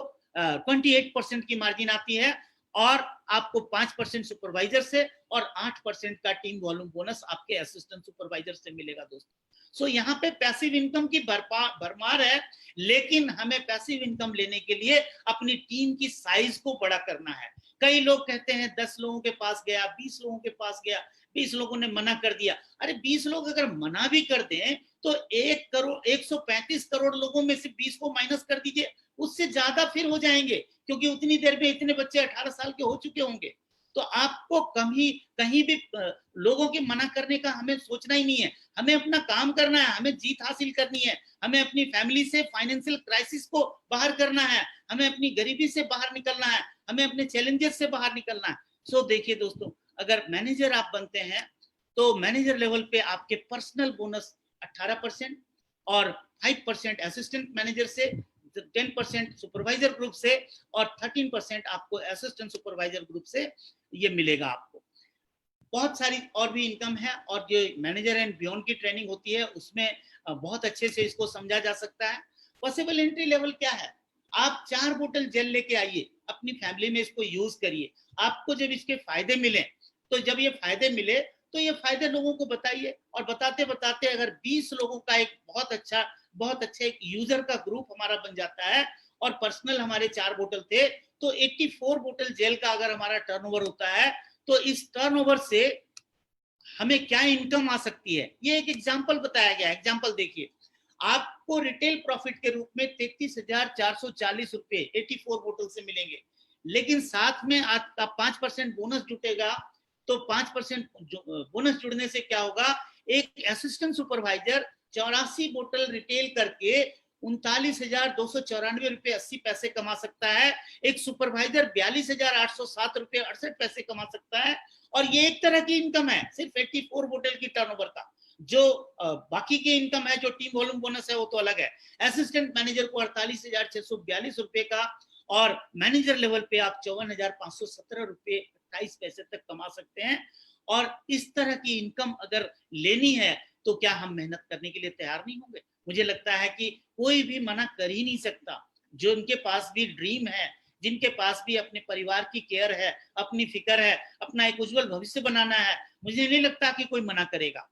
G: 28% की मार्जिन आती है और आपको 5% सुपरवाइजर से और 8% का टीम वॉल्यूम बोनस आपके असिस्टेंट सुपरवाइजर से मिलेगा दोस्तों। सो यहाँ पे पैसिव इनकम की भरमार है लेकिन हमें पैसिव इनकम लेने के लिए अपनी टीम की साइज को बड़ा करना है। कई लोग कहते हैं 10 लोगों के पास गया, 20 लोगों के पास गया, 20 लोगों ने मना कर दिया। अरे 20 लोग अगर मना भी कर दें तो 135 करोड़ लोगों में से 20 को माइनस कर दीजिए, उससे ज्यादा फिर हो जाएंगे क्योंकि उतनी देर में इतने बच्चे 18 साल के हो चुके होंगे। तो आपको कहीं भी लोगों के मना करने का हमें सोचना ही नहीं है। हमें अपना काम करना है, हमें जीत हासिल करनी है, हमें अपनी फैमिली से फाइनेंशियल क्राइसिस को बाहर करना है, हमें अपनी गरीबी से बाहर निकलना है, हमें अपने चैलेंजेस से बाहर निकलना है। सो देखिए दोस्तों, अगर मैनेजर आप बनते हैं तो मैनेजर लेवल पे आपके पर्सनल बोनस 18% और 5% असिस्टेंट मैनेजर से, 10% सुपरवाइजर ग्रुप से और 13% आपको असिस्टेंट सुपरवाइजर ग्रुप से ये मिलेगा आपको। बहुत सारी और भी इनकम है, और जो मैनेजर एंड बियॉन्ड की ट्रेनिंग होती है उसमें बहुत अच्छे से इसको समझा जा सकता है। पॉसिबल एंट्री लेवल क्या है? आप 4 बोतल जेल लेके आइए, अपनी फैमिली में इसको यूज करिए। आपको जब इसके फायदे मिले, तो जब ये फायदे मिले तो ये फायदे लोगों को बताइए, और बताते बताते अगर 20 लोगों का एक बहुत अच्छे एक यूजर का ग्रुप हमारा बन जाता है, और पर्सनल हमारे 4 बोतल थे, तो 84 बोतल जेल का अगर हमारा टर्नओवर होता है, तो इस टर्नओवर से हमें क्या इनकम आ सकती है, ये एक एग्जांपल बताया गया। एग्जांपल देखिए, आपको रिटेल प्रॉफिट के रूप में 33,440 रुपए 84 बोतल से मिलेंगे, लेकिन साथ में आपका 5% बोनस जुटेगा। तो 5% बोनस जुड़ने से क्या होगा, एक असिस्टेंट सुपरवाइजर 84 बोतल रिटेल करके 39,294 रुपए 80 पैसे कमा सकता है। एक सुपरवाइजर 42,807 रुपए 68 पैसे कमा सकता है। और ये एक तरह की इनकम है सिर्फ 84 बोतल की टर्नओवर का। जो बाकी की इनकम है, जो टीम वॉल्यूम बोनस है, वो तो अलग है। असिस्टेंट मैनेजर को 48,642 रुपए का, और मैनेजर लेवल पे आप 54,517 रुपए 28 पैसे तक कमा सकते हैं। और इस तरह की इनकम अगर लेनी है तो क्या हम मेहनत करने के लिए तैयार नहीं होंगे? मुझे लगता है कि कोई भी मना कर ही नहीं सकता। जो उनके पास भी ड्रीम है, जिनके पास भी अपने परिवार की केयर है, अपनी फिक्र है, अपना एक उज्जवल भविष्य बनाना है, मुझे नहीं लगता कि कोई मना करेगा।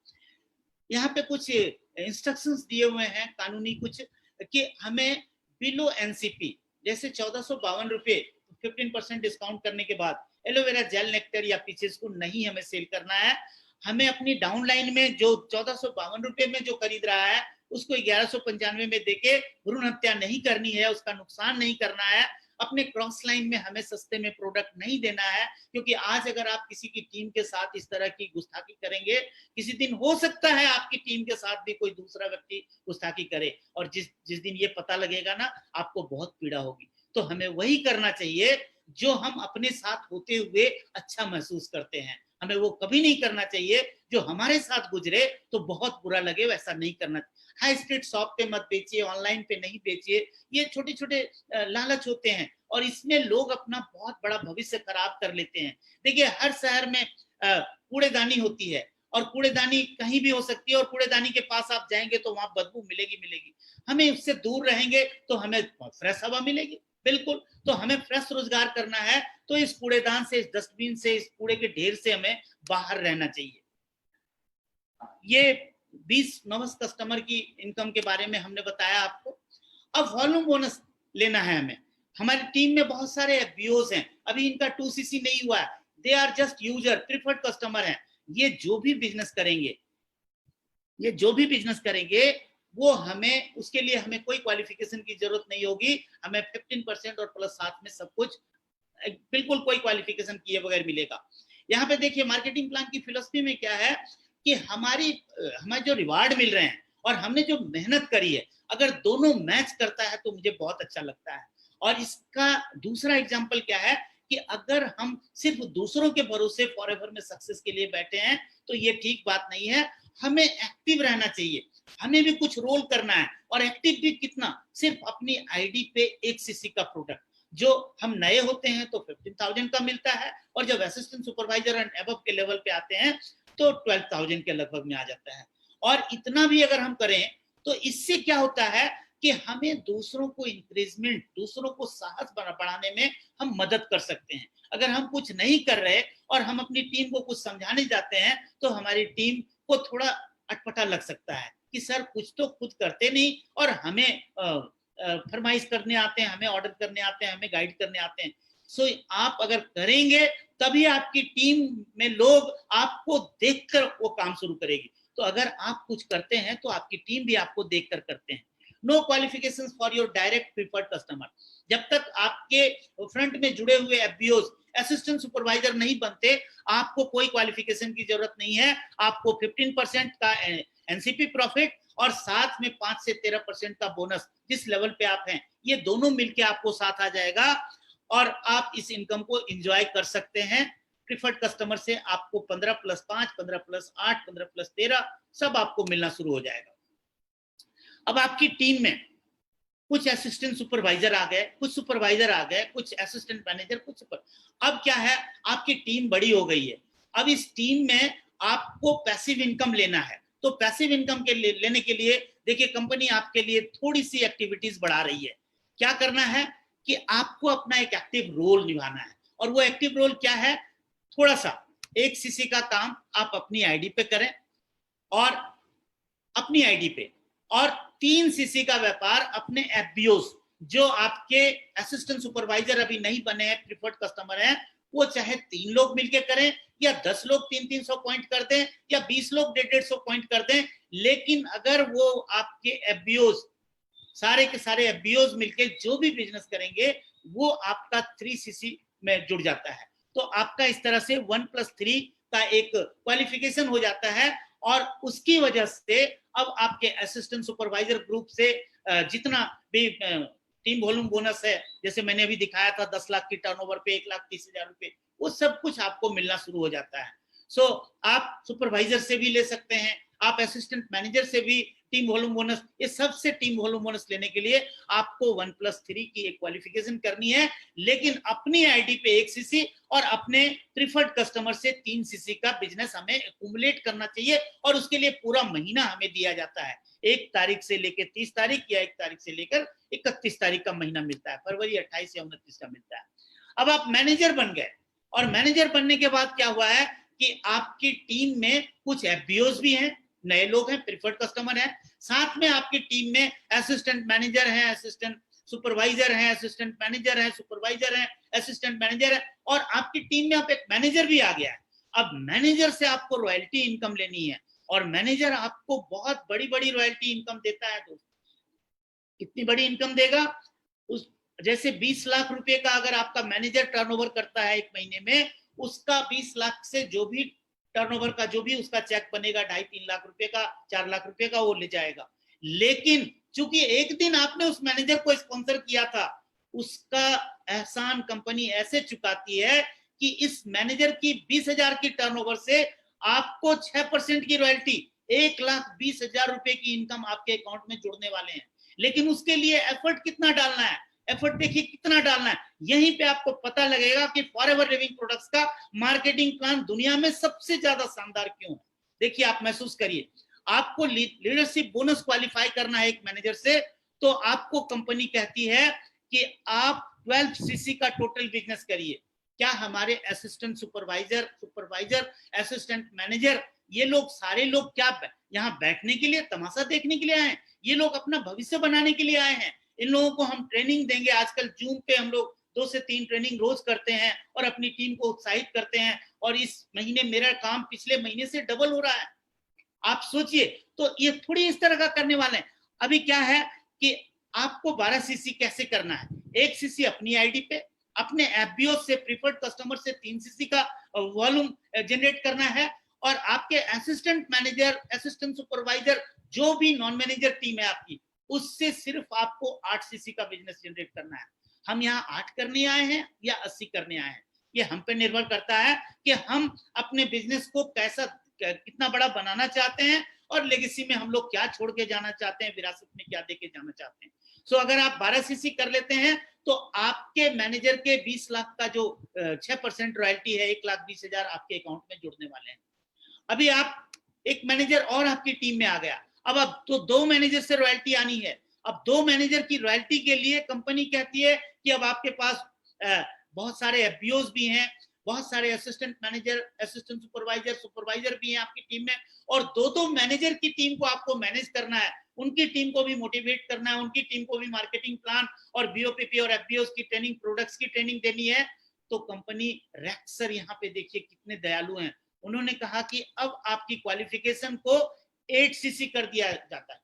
G: यहाँ पे कुछ इंस्ट्रक्शंस दिए हुए हैं कानूनी कुछ, कि हमें बिलो एनसीपी जैसे 1452 रुपए 15% डिस्काउंट करने के बाद एलोवेरा जेल, नेक्टर या पीचेस को नहीं हमें सेल करना है। हमें अपनी डाउनलाइन में जो 1452 रुपए में जो खरीद रहा है उसको 1195 में देके भ्रूण हत्या नहीं करनी है, उसका नुकसान नहीं करना है। अपने क्रॉस लाइन में हमें सस्ते में प्रोडक्ट नहीं देना है, क्योंकि आज अगर आप किसी की टीम के साथ इस तरह की गुस्ताखी करेंगे, किसी दिन हो सकता है आपकी टीम के साथ भी कोई दूसरा व्यक्ति गुस्ताखी करे, और जिस दिन ये पता लगेगा ना, आपको बहुत पीड़ा होगी। तो हमें वही करना चाहिए जो हम अपने साथ होते हुए अच्छा महसूस करते हैं। हमें वो कभी नहीं करना चाहिए जो हमारे साथ गुजरे तो बहुत बुरा लगे, वैसा नहीं करना चाहिए। हाई स्ट्रीट शॉप पे मत बेचिए, ऑनलाइन पे नहीं बेचिए, ये छोटे छोटे लालच होते हैं, और इसमें लोग अपना बहुत बड़ा भविष्य खराब कर लेते हैं। देखिए, हर शहर में कूड़ेदानी होती है, और कूड़ेदानी कहीं भी हो सकती है, और कूड़ेदानी के पास आप जाएंगे तो वहां बदबू मिलेगी। हमें उससे दूर रहेंगे तो हमें फ्रेश हवा मिलेगी। बिल्कुल, तो हमें फ्रेश रोजगार करना है, तो इस कूड़ेदान से, इस डस्टबिन से, इस कूड़े के ढेर से हमें बाहर रहना चाहिए। ये 20 नवस कस्टमर की इनकम के बारे में हमने बताया आपको। अब वॉल्यूम बोनस लेना है हमें। हमारी टीम में बहुत सारे एफबीओज हैं, अभी इनका 2cc नहीं हुआ है, they are just user, preferred customer हैं। ये जो भी बिजनेस करेंगे वो हमें, उसके लिए हमें कोई क्वालिफिकेशन की जरूरत नहीं होगी। हमें 15% और प्लस साथ में सब कुछ बिल्कुल कोई क्वालिफिकेशन किए बगैर मिलेगा। यहाँ पे देखिए, मार्केटिंग प्लान की फिलॉसफी में क्या है कि हमें जो रिवार्ड मिल रहे हैं और हमने जो मेहनत करी है, अगर दोनों मैच करता है तो मुझे बहुत अच्छा लगता है। और इसका दूसरा एग्जाम्पल क्या है कि अगर हम सिर्फ दूसरों के भरोसे फॉरएवर में सक्सेस के लिए बैठे हैं तो ये ठीक बात नहीं है। हमें एक्टिव रहना चाहिए, हमें भी कुछ रोल करना है। और एक्टिव भी कितना, सिर्फ अपनी आईडी पे 1 सीसी का प्रोडक्ट, जो हम नए होते हैं तो 15,000 का मिलता है, और जब असिस्टेंट सुपरवाइजर एंड अबव के लेवल पे आते हैं तो 12,000 के लगभग में आ जाता है। और इतना भी अगर हम करें तो इससे क्या होता है कि हमें दूसरों को इंक्रीजमेंट, दूसरों को साहस बढ़ाने में हम मदद कर सकते हैं। अगर हम कुछ नहीं कर रहे और हम अपनी टीम को कुछ समझाने जाते हैं तो हमारी टीम को थोड़ा अटपटा लग सकता है कि सर कुछ तो खुद करते नहीं, और हमें फरमाइश करने आते हैं, हमें ऑर्डर करने आते हैं, हमें गाइड करने आते हैं। सो आप अगर करेंगे तभी आपकी टीम में लोग आपको देखकर वो काम शुरू करेगी। तो अगर आप कुछ करते हैं तो आपकी टीम भी आपको देखकर करते हैं। No qualification for your direct preferred customer. जब तक आपके फ्रंट में जुड़े हुए एफबीओज असिस्टेंट सुपरवाइजर नहीं बनते, आपको कोई क्वालिफिकेशन की जरूरत नहीं है। आपको 15% का एनसीपी प्रॉफिट और साथ में 5 से 13% का बोनस, जिस लेवल पे आप हैं, ये दोनों मिलके आपको साथ आ जाएगा और आप इस इनकम को एंजॉय कर सकते हैं। प्रीफर्ड कस्टमर से आपको 15+5, 15+8, 15+13 सब आपको मिलना शुरू हो जाएगा। अब आपकी टीम में कुछ असिस्टेंट सुपरवाइजर आ गए, कुछ सुपरवाइजर आ गए, कुछ असिस्टेंट मैनेजर, कुछ सुपर। अब क्या है, आपकी टीम बड़ी हो गई है। अब इस टीम में आपको पैसिव इनकम लेना है। तो पैसिव इनकम के लेने के लिए देखिए, कंपनी आपके लिए थोड़ी सी एक्टिविटीज बढ़ा रही है। क्या करना है कि आपको अपना एक एक्टिव रोल निभाना है। और वो एक्टिव रोल क्या है, थोड़ा सा 1 सीसी का काम आप अपनी आईडी पे करें, और अपनी आईडी पे, और 3 सीसी का व्यापार अपने एफबीओज, जो आपके असिस्टेंट सुपरवाइजर अभी नहीं बने हैं, प्रीफर्ड कस्टमर हैं, वो चाहे 3 लोग मिलके करें, या 10 लोग 300-300 पॉइंट कर दें, या 20 लोग 150-150 पॉइंट कर दें। लेकिन अगर वो आपके एफबीओज, सारे के सारे एफबीओज मिलके जो भी बिजनेस करेंगे, वो आपका 3 सीसी में जुड़ जाता है। तो आपका इस तरह से 1+3 का एक क्वालिफिकेशन हो जाता है। और उसकी वजह से अब आपके असिस्टेंट सुपरवाइजर ग्रुप से जितना भी टीम वॉल्यूम बोनस है, जैसे मैंने अभी दिखाया था 10 लाख की टर्नओवर पे 1,30,000 रुपए, वो सब कुछ आपको मिलना शुरू हो जाता है। सो आप सुपरवाइजर से भी ले सकते हैं, आप असिस्टेंट मैनेजर से भी टीम वॉल्यूम बोनस, ये सबसे टीम वॉल्यूम बोनस लेने के लिए आपको 1+3 की एक क्वालिफिकेशन करनी है। लेकिन अपनी आईडी पे 1 सीसी और अपने प्रीफर्ड कस्टमर से 3 सीसी का बिजनेस हमें एक्यूमुलेट करना चाहिए। और उसके लिए पूरा महीना हमें दिया जाता है, 1 तारीख से लेकर 30 तारीख या 1 तारीख से लेकर 31 तारीख का महीना मिलता है, फरवरी 28 या 29 का मिलता है। अब आप मैनेजर बन गए, और मैनेजर बनने के बाद क्या हुआ है कि आपकी टीम में कुछ एफबीओज भी हैं, नए लोग हैं, प्रीफर्ड कस्टमर हैं, साथ में आपकी टीम में असिस्टेंट मैनेजर हैं, असिस्टेंट सुपरवाइजर हैं, असिस्टेंट मैनेजर हैं, सुपरवाइजर हैं, असिस्टेंट मैनेजर है, और आपकी टीम में आप एक मैनेजर भी आ गया है। अब मैनेजर से आपको रॉयल्टी इनकम लेनी है, और मैनेजर आपको बहुत बड़ी बड़ी रॉयल्टी इनकम देता है। दोस्त, कितनी बड़ी इनकम देगा, उस जैसे 20 लाख रुपए का अगर आपका मैनेजर टर्नओवर करता है 1 महीने में, उसका 20 लाख से जो भी टर्नओवर का जो भी उसका चेक बनेगा 2.5-3 लाख रुपए का, 4 लाख रुपए का, वो ले जाएगा। लेकिन चूंकि एक दिन आपने उस मैनेजर को स्पॉन्सर किया था, उसका एहसान कंपनी ऐसे चुकाती है कि इस मैनेजर की 20,000 की टर्नओवर से आपको 6% की रॉयल्टी, 1,20,000 रुपए की इनकम आपके अकाउंट में जुड़ने वाले हैं। लेकिन उसके लिए एफर्ट कितना डालना है, एफर्ट देखिए कितना डालना है। यहीं पे आपको पता लगेगा कि फॉरएवर लिविंग प्रोडक्ट्स का मार्केटिंग प्लान दुनिया में सबसे ज्यादा शानदार क्यों है। देखिए, आप महसूस करिए, आपको लीडरशिप बोनस क्वालिफाई करना है एक मैनेजर से, तो आपको कंपनी कहती है कि आप 12 सीसी का टोटल बिजनेस करिए। क्या हमारे असिस्टेंट सुपरवाइजर, असिस्टेंट मैनेजर, ये लोग सारे लोग क्या यहाँ बैठने के लिए, तमाशा देखने के लिए आए हैं? ये लोग अपना भविष्य बनाने के लिए आए हैं। इन लोगों को हम ट्रेनिंग देंगे। आजकल जूम पे हम लोग 2 से 3 ट्रेनिंग रोज करते हैं और अपनी टीम को उत्साहित करते हैं, और इस महीने मेरा काम पिछले महीने से डबल हो रहा है। आप सोचिए, तो ये थोड़ी इस तरह का करने वाले हैं। अभी क्या है कि आपको 12 सीसी कैसे करना है, 1 सीसी अपनी आईडी पे, अपने एफबीओ से, प्रीफर्ड कस्टमर से 3 सीसी का वॉल्यूम जनरेट करना है, और आपके असिस्टेंट मैनेजर, असिस्टेंट सुपरवाइजर, जो भी नॉन मैनेजर टीम है आपकी, उससे सिर्फ आपको 8 सीसी का बिजनेस जनरेट करना है। हम यहाँ 8 करने आए हैं या 80 करने आए हैं, ये हम पे निर्भर करता है कि हम अपने बिजनेस को कैसा, कितना बड़ा बनाना चाहते हैं, और लेगेसी में हम लोग क्या छोड़ के जाना चाहते हैं, विरासत में क्या देके जाना चाहते हैं। सो अगर आप 12 सीसी कर लेते हैं, तो आपके मैनेजर के 20 लाख का जो 6% रॉयल्टी है, 1,20,000 आपके अकाउंट में जुड़ने वाले हैं। अभी आप एक मैनेजर और आपकी टीम में आ गया, अब तो 2 मैनेजर से रॉयल्टी आनी है। अब 2 मैनेजर की रॉयल्टी के लिए कंपनी कहती है कि अब आपके पास बहुत सारे एफबीओज भी हैं, बहुत सारे असिस्टेंट मैनेजर, असिस्टेंट सुपरवाइजर भी हैं आपकी टीम में, और 2 मैनेजर की टीम को आपको मैनेज करना है, उनकी टीम को भी मोटिवेट करना है, उनकी टीम को भी मार्केटिंग प्लान और बीओपीपी और एफबीओज की ट्रेनिंग, प्रोडक्ट्स की ट्रेनिंग देनी है। तो कंपनी रेक्सर यहाँ पे देखिए कितने दयालु हैं, उन्होंने कहा कि अब आपकी क्वालिफिकेशन को 8 सीसी कर दिया जाता है।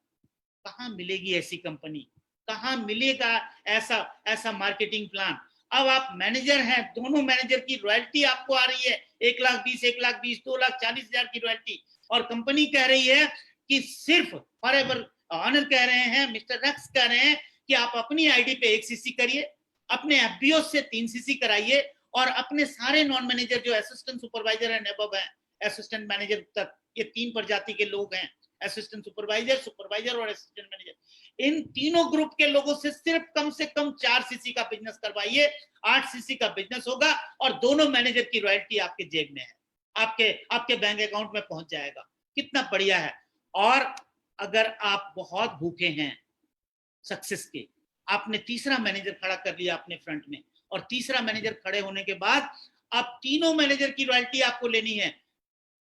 G: कहाँ मिलेगी ऐसी कंपनी, कहाँ मिलेगा ऐसा ऐसा मार्केटिंग प्लान। अब आप मैनेजर हैं, दोनों मैनेजर की रॉयल्टी आपको आ रही है 1,20,000, 1,20,000, 2,40,000 की रॉयल्टी, और कंपनी कह रही है कि सिर्फ फॉरएवर ऑनर कह रहे हैं, मिस्टर रक्स कह रहे हैं कि आप अपनी आईडी पे 1 सीसी करिए, अपने एफबीओ से 3 सीसी कराइए, और अपने सारे नॉन मैनेजर जो असिस्टेंट सुपरवाइजर एंड अबव हैं, असिस्टेंट मैनेजर तक, ये 3 प्रजाति के लोग हैं, असिस्टेंट सुपरवाइजर, सुपरवाइजर और असिस्टेंट मैनेजर, इन तीनों ग्रुप के लोगों से सिर्फ कम से कम 4 सीसी का बिजनेस करवाइए, 8 सीसी का बिजनेस होगा, और दोनों मैनेजर की रॉयल्टी आपके जेब में है, आपके बैंक अकाउंट में पहुंच जाएगा। कितना बढ़िया है। और अगर आप बहुत भूखे हैं सक्सेस के, आपने तीसरा मैनेजर खड़ा कर लिया अपने फ्रंट में, और तीसरा मैनेजर खड़े होने के बाद अब तीनों मैनेजर की रॉयल्टी आपको लेनी है,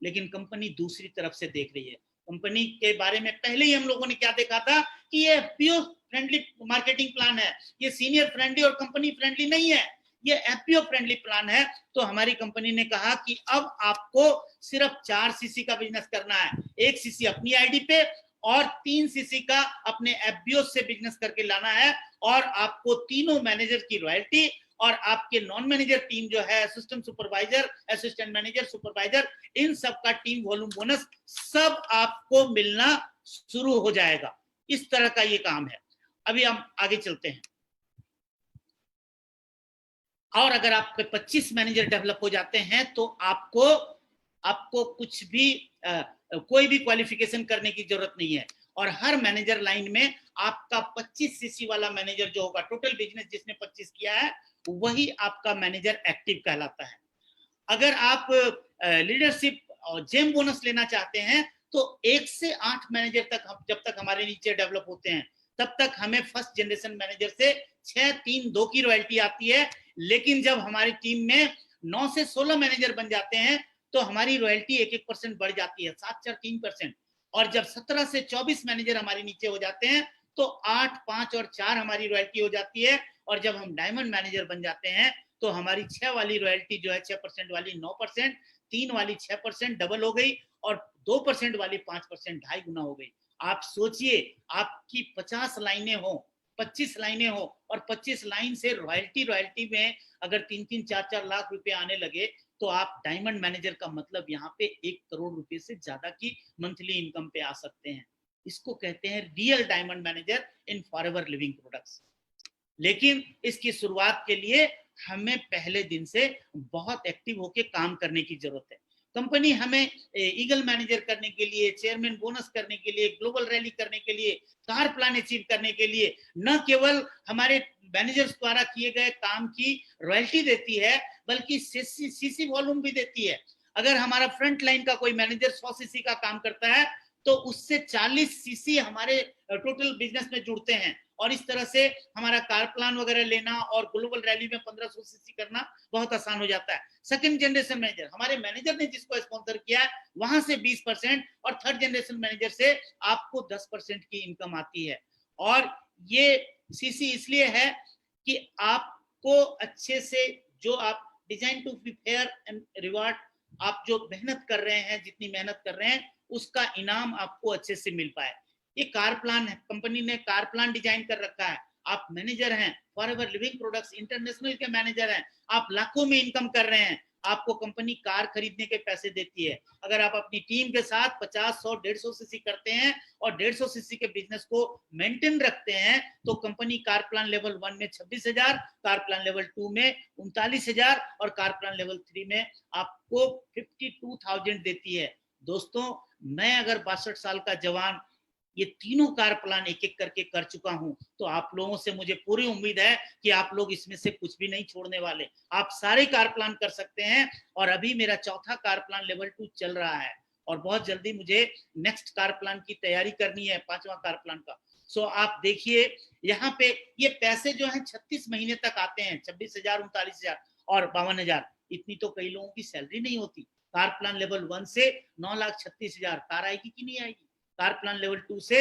G: लेकिन कंपनी दूसरी तरफ से देख रही है। कंपनी के बारे में पहले ही हम लोगों ने क्या देखा था कि ये एफपीओ फ्रेंडली मार्केटिंग प्लान है, ये सीनियर फ्रेंडली और कंपनी फ्रेंडली नहीं है, ये एफपीओ फ्रेंडली प्लान है। तो हमारी कंपनी ने कहा कि अब आपको सिर्फ 4 सीसी का बिजनेस करना है, 1 सीसी अपनी आईडी पे और 3 सीसी का अपने एफबीओ से बिजनेस करके लाना है, और आपको तीनों मैनेजर की रॉयल्टी और आपके नॉन मैनेजर टीम जो है, assistant supervisor, assistant manager, supervisor, इन सब का टीम वॉल्यूम बोनस सब आपको मिलना शुरू हो जाएगा। इस तरह का ये काम है। अभी हम आगे चलते हैं। और अगर आपके 25 मैनेजर डेवलप हो जाते हैं तो आपको कुछ भी कोई भी क्वालिफिकेशन करने की जरूरत नहीं है, और हर मैनेजर लाइन में आपका 25 सीसी वाला मैनेजर जो होगा, टोटल बिजनेस जिसने 25 किया है, वही आपका मैनेजर एक्टिव कहलाता है। अगर आप लीडरशिप और जेम बोनस लेना चाहते हैं तो 1 से 8 मैनेजर तक जब तक हमारे नीचे डेवलप होते हैं, तब तक हमें फर्स्ट जनरेशन मैनेजर से 6-3-2 की रॉयल्टी आती है। लेकिन जब हमारी टीम में 9 से 16 मैनेजर बन जाते हैं तो हमारी रॉयल्टी 1-1% बढ़ जाती है, 7-4-3%। और जब 17 से 24 मैनेजर हमारे नीचे हो जाते हैं तो 8, 5 और 4 हमारी रॉयल्टी हो जाती है। और जब हम डायमंड मैनेजर बन जाते हैं तो हमारी 6 वाली रॉयल्टी जो है 6% वाली 9%, 3 वाली 6% डबल हो गई, और 2% वाली 5% 2.5 गुना हो गई। आप सोचिए, आपकी 50 लाइनें हो, 25 लाइनें हो, और 25 लाइन से रॉयल्टी में अगर 3-3, 4-4 लाख रुपए आने लगे तो आप डायमंड मैनेजर का मतलब यहाँ पे 1 करोड़ रुपए से ज्यादा की मंथली इनकम पे आ सकते हैं। इसको कहते हैं रियल डायमंड मैनेजर इन फॉरएवर लिविंग प्रोडक्ट्स। लेकिन इसकी शुरुआत के लिए हमें पहले दिन से बहुत एक्टिव होके काम करने की जरूरत है। कंपनी हमें ईगल मैनेजर करने के लिए, चेयरमैन बोनस करने के लिए, ग्लोबल रैली करने के लिए, कार प्लान अचीव करने के लिए न केवल हमारे मैनेजर्स द्वारा किए गए काम की रॉयल्टी देती है, बल्कि सीसी वॉल्यूम भी देती है। अगर हमारा फ्रंट लाइन का कोई मैनेजर 100 सीसी का काम करता है तो उससे 40 सीसी हमारे टोटल बिजनेस में जुड़ते हैं, और इस तरह से हमारा कार प्लान वगैरह लेना और ग्लोबल रैली में 1500 सीसी करना बहुत आसान हो जाता है। सेकंड जनरेशन मैनेजर, हमारे मैनेजर ने जिसको स्पॉन्सर किया है वहां से 20%, और थर्ड जनरेशन मैनेजर से आपको 10% की इनकम आती है। और ये सीसी इसलिए है कि आपको अच्छे से, जो आप design to be fair and reward, आप जो मेहनत कर रहे हैं, जितनी मेहनत कर रहे हैं उसका इनाम आपको अच्छे से मिल पाए। ये कार प्लान है, कंपनी ने कार प्लान डिजाइन कर रखा है। आप मैनेजर हैं, फॉरएवर लिविंग प्रोडक्ट्स इंटरनेशनल के मैनेजर हैं, आप लाखों में इनकम कर रहे हैं, आपको कंपनी कार खरीदने के पैसे देती है। अगर आप अपनी टीम के साथ 50, 100, 150 सीसी करते हैं और 150 सीसी के बिजनेस को मेंटेन रखते हैं तो कंपनी कार प्लान लेवल 1 में 26,000, कार प्लान लेवल 2 में 39,000 और कार प्लान लेवल 3 में आपको 52,000 देती है। दोस्तों, मैं अगर 62 साल का जवान ये तीनों कार प्लान एक एक करके कर चुका हूं तो आप लोगों से मुझे पूरी उम्मीद है कि आप लोग इसमें से कुछ भी नहीं छोड़ने वाले। आप सारे कार प्लान कर सकते हैं, और अभी मेरा चौथा कार प्लान लेवल 2 चल रहा है, और बहुत जल्दी मुझे नेक्स्ट कार प्लान की तैयारी करनी है, 5वां कार प्लान का। सो आप देखिए यहाँ पे ये पैसे जो हैं 36 महीने तक आते हैं, 26,000, 39,000 और 52,000। इतनी तो कई लोगों की सैलरी नहीं होती। कार प्लान लेवल 1 से 9,36,000 कार आएगी कि नहीं आएगी? कार प्लान लेवल 2 से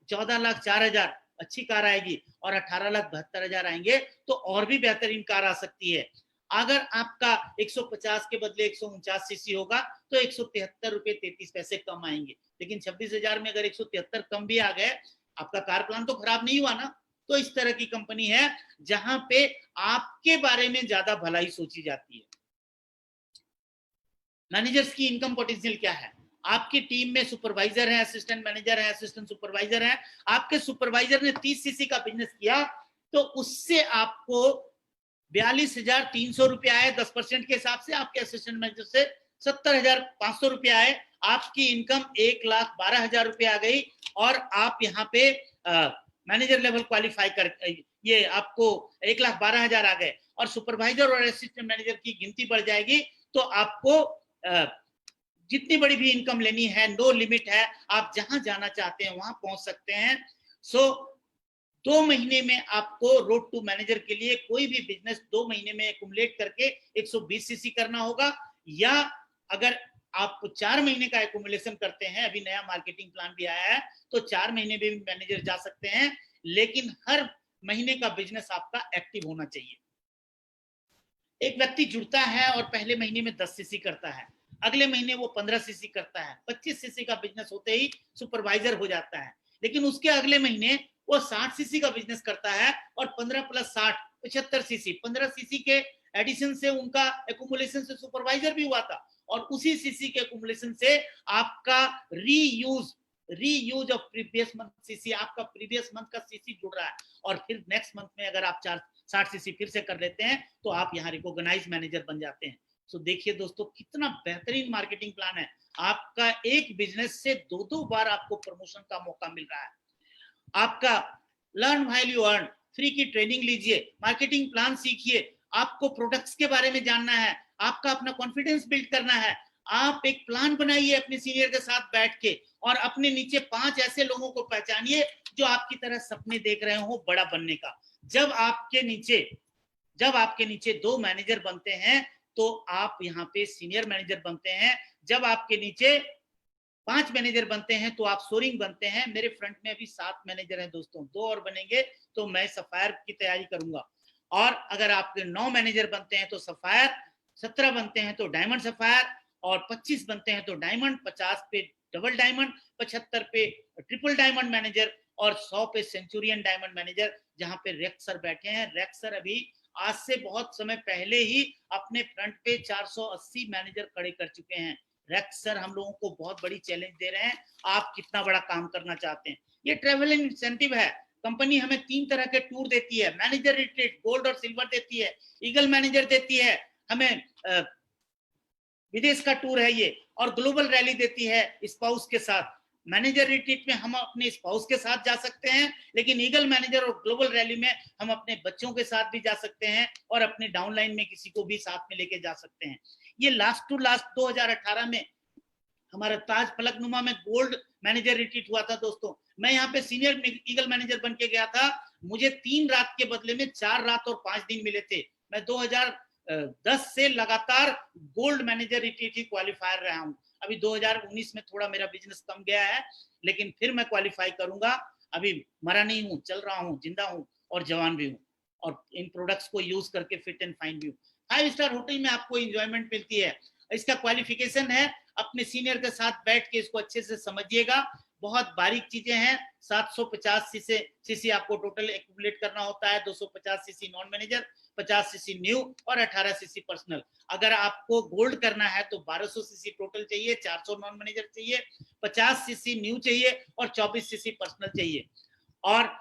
G: 14,04,000 अच्छी कार आएगी, और 18,72,000 आएंगे तो और भी बेहतरीन कार आ सकती है। अगर आपका 150 के बदले 149 सीसी होगा तो 173 रुपए 33 पैसे कम आएंगे। लेकिन 26,000 में अगर 173 कम भी आ गए आपका कार प्लान तो खराब नहीं हुआ ना। तो इस तरह की कंपनी है जहां पे आपके बारे में ज्यादा भलाई सोची जाती है। मैनेजर्स की इनकम पोटेंशियल क्या है? आपकी टीम में सुपरवाइजर है, असिस्टेंट मैनेजर है, असिस्टेंट सुपरवाइजर है। आपके सुपरवाइजर ने 30 सीसी का बिजनेस किया तो उससे आपको 42,300 रुपया आए 10% के हिसाब से। आपके असिस्टेंट मैनेजर से 70,500 रुपया आए। आपकी इनकम 1,12,000 रुपया आ गई और आप यहाँ पे मैनेजर लेवल क्वालिफाई कर, ये आपको 1,12,000 आ गए और सुपरवाइजर और असिस्टेंट मैनेजर की गिनती बढ़ जाएगी तो आपको जितनी बड़ी भी इनकम लेनी है, नो लिमिट है। आप जहां जाना चाहते हैं वहां पहुंच सकते हैं। सो 2 महीने में आपको रोड टू मैनेजर के लिए कोई भी बिजनेस 2 महीने में एक्युमुलेट करके 120 सीसी करना होगा, या अगर आप 4 महीने का एक्युमुलेशन करते हैं, अभी नया मार्केटिंग प्लान भी आया है तो 4 महीने में भी मैनेजर जा सकते हैं, लेकिन हर महीने का बिजनेस आपका एक्टिव होना चाहिए। एक व्यक्ति जुड़ता है और पहले महीने में 10 सीसी करता है, अगले महीने वो 15 सीसी करता है, 25 सीसी का बिजनेस होते ही सुपरवाइजर हो जाता है, लेकिन उसके अगले महीने वो 60 सीसी का बिजनेस करता है और 15 + 60 75 सीसी, 15 सीसी के एडिशन से उनका एक्युमुलेशन से सुपरवाइजर भी हुआ था और उसी सीसी के एक्युमुलेशन से आपका reuse of previous month CC, आपका प्रीवियस मंथ का सीसी जुड़ रहा है और फिर नेक्स्ट मंथ में अगर आप 60 सीसी फिर से कर लेते हैं तो आप यहाँ रिकॉग्नाइज मैनेजर बन जाते हैं। सो देखिए दोस्तों कितना बेहतरीन मार्केटिंग प्लान है। आपका एक बिजनेस से 2-2 बार आपको प्रमोशन का मौका मिल रहा है। आपका learn while you earn free की ट्रेनिंग लीजिए, मार्केटिंग प्लान सीखिए। आपको प्रोडक्ट्स के बारे में जानना है, आपका अपना कॉन्फिडेंस बिल्ड करना है। आप एक प्लान बनाइए अपने सीनियर के साथ बैठ के और अपने नीचे 5 ऐसे लोगों को पहचानिए जो आपकी तरह सपने देख रहे हो बड़ा बनने का। जब आपके नीचे 2 मैनेजर बनते हैं तो आप यहाँ पे सीनियर मैनेजर बनते हैं। जब आपके नीचे 5 मैनेजर बनते हैं तो आप सोरिंग बनते हैं। मेरे फ्रंट में अभी 7 मैनेजर हैं दोस्तों, 2 और बनेंगे तो मैं सफायर की तैयारी करूंगा। और अगर आपके 9 मैनेजर बनते हैं तो सफायर, 17 बनते हैं तो डायमंड सफायर और 25 बनते हैं तो डायमंड, 50 पे डबल डायमंड, 75 पे ट्रिपल डायमंड मैनेजर और 100 पे सेंचुरियन डायमंड मैनेजर, जहां पे रेक्स सर बैठे हैं। रेक्स सर अभी आज से बहुत समय पहले ही अपने फ्रंट पे 480 मैनेजर खड़े कर चुके हैं। रेक्स सर हम लोगों को बहुत बड़ी चैलेंज दे रहे हैं, आप कितना बड़ा काम करना चाहते हैं। ये ट्रेवल इंसेंटिव है। कंपनी हमें 3 तरह के टूर देती है, मैनेजर रिट्रीट गोल्ड और सिल्वर देती है, ईगल मैनेजर देती है हमें विदेश का टूर है ये, और ग्लोबल रैली देती है स्पाउस के साथ। मैनेजर रिट्रीट में हम अपने स्पाउस के साथ जा सकते हैं, लेकिन ईगल मैनेजर और ग्लोबल रैली में हम अपने बच्चों के साथ भी जा सकते हैं और अपने डाउनलाइन में किसी को भी साथ में लेके जा सकते हैं। ये लास्ट टू लास्ट 2018 में हमारा ताज फलकनुमा में गोल्ड मैनेजर रिट्रीट हुआ था दोस्तों। मैं यहाँ पे सीनियर ईगल मैनेजर बन के गया था। मुझे 3 रात के बदले में 4 रात और 5 दिन मिले थे। मैं 2010 से लगातार गोल्ड मैनेजर रिट्रीट ही क्वालिफायर रहा हूँ। अभी 2019 में थोड़ा मेरा बिजनेस कम गया है, लेकिन फिर मैं क्वालिफाई करूंगा। अभी मरा नहीं हूँ, चल रहा हूँ, जिंदा हूँ और जवान भी हूँ और इन प्रोडक्ट्स को यूज करके फिट एंड फाइन भी हूँ। 5 स्टार होटल में आपको एंजॉयमेंट मिलती है। इसका क्वालिफिकेशन है, अपने सीनियर के साथ बैठ के इसको अच्छे से समझिएगा। बहुत बारीक चीजें हैं। 750 सीसी आपको टोटल एक्यूमुलेट करना होता है, 250 CC non manager, 50 CC new और 18 सीसी पर्सनल। अगर आपको गोल्ड करना है तो 1200 सीसी टोटल चाहिए, 400 नॉन मैनेजर चाहिए, 50 सीसी न्यू चाहिए और 24 सीसी पर्सनल चाहिए। और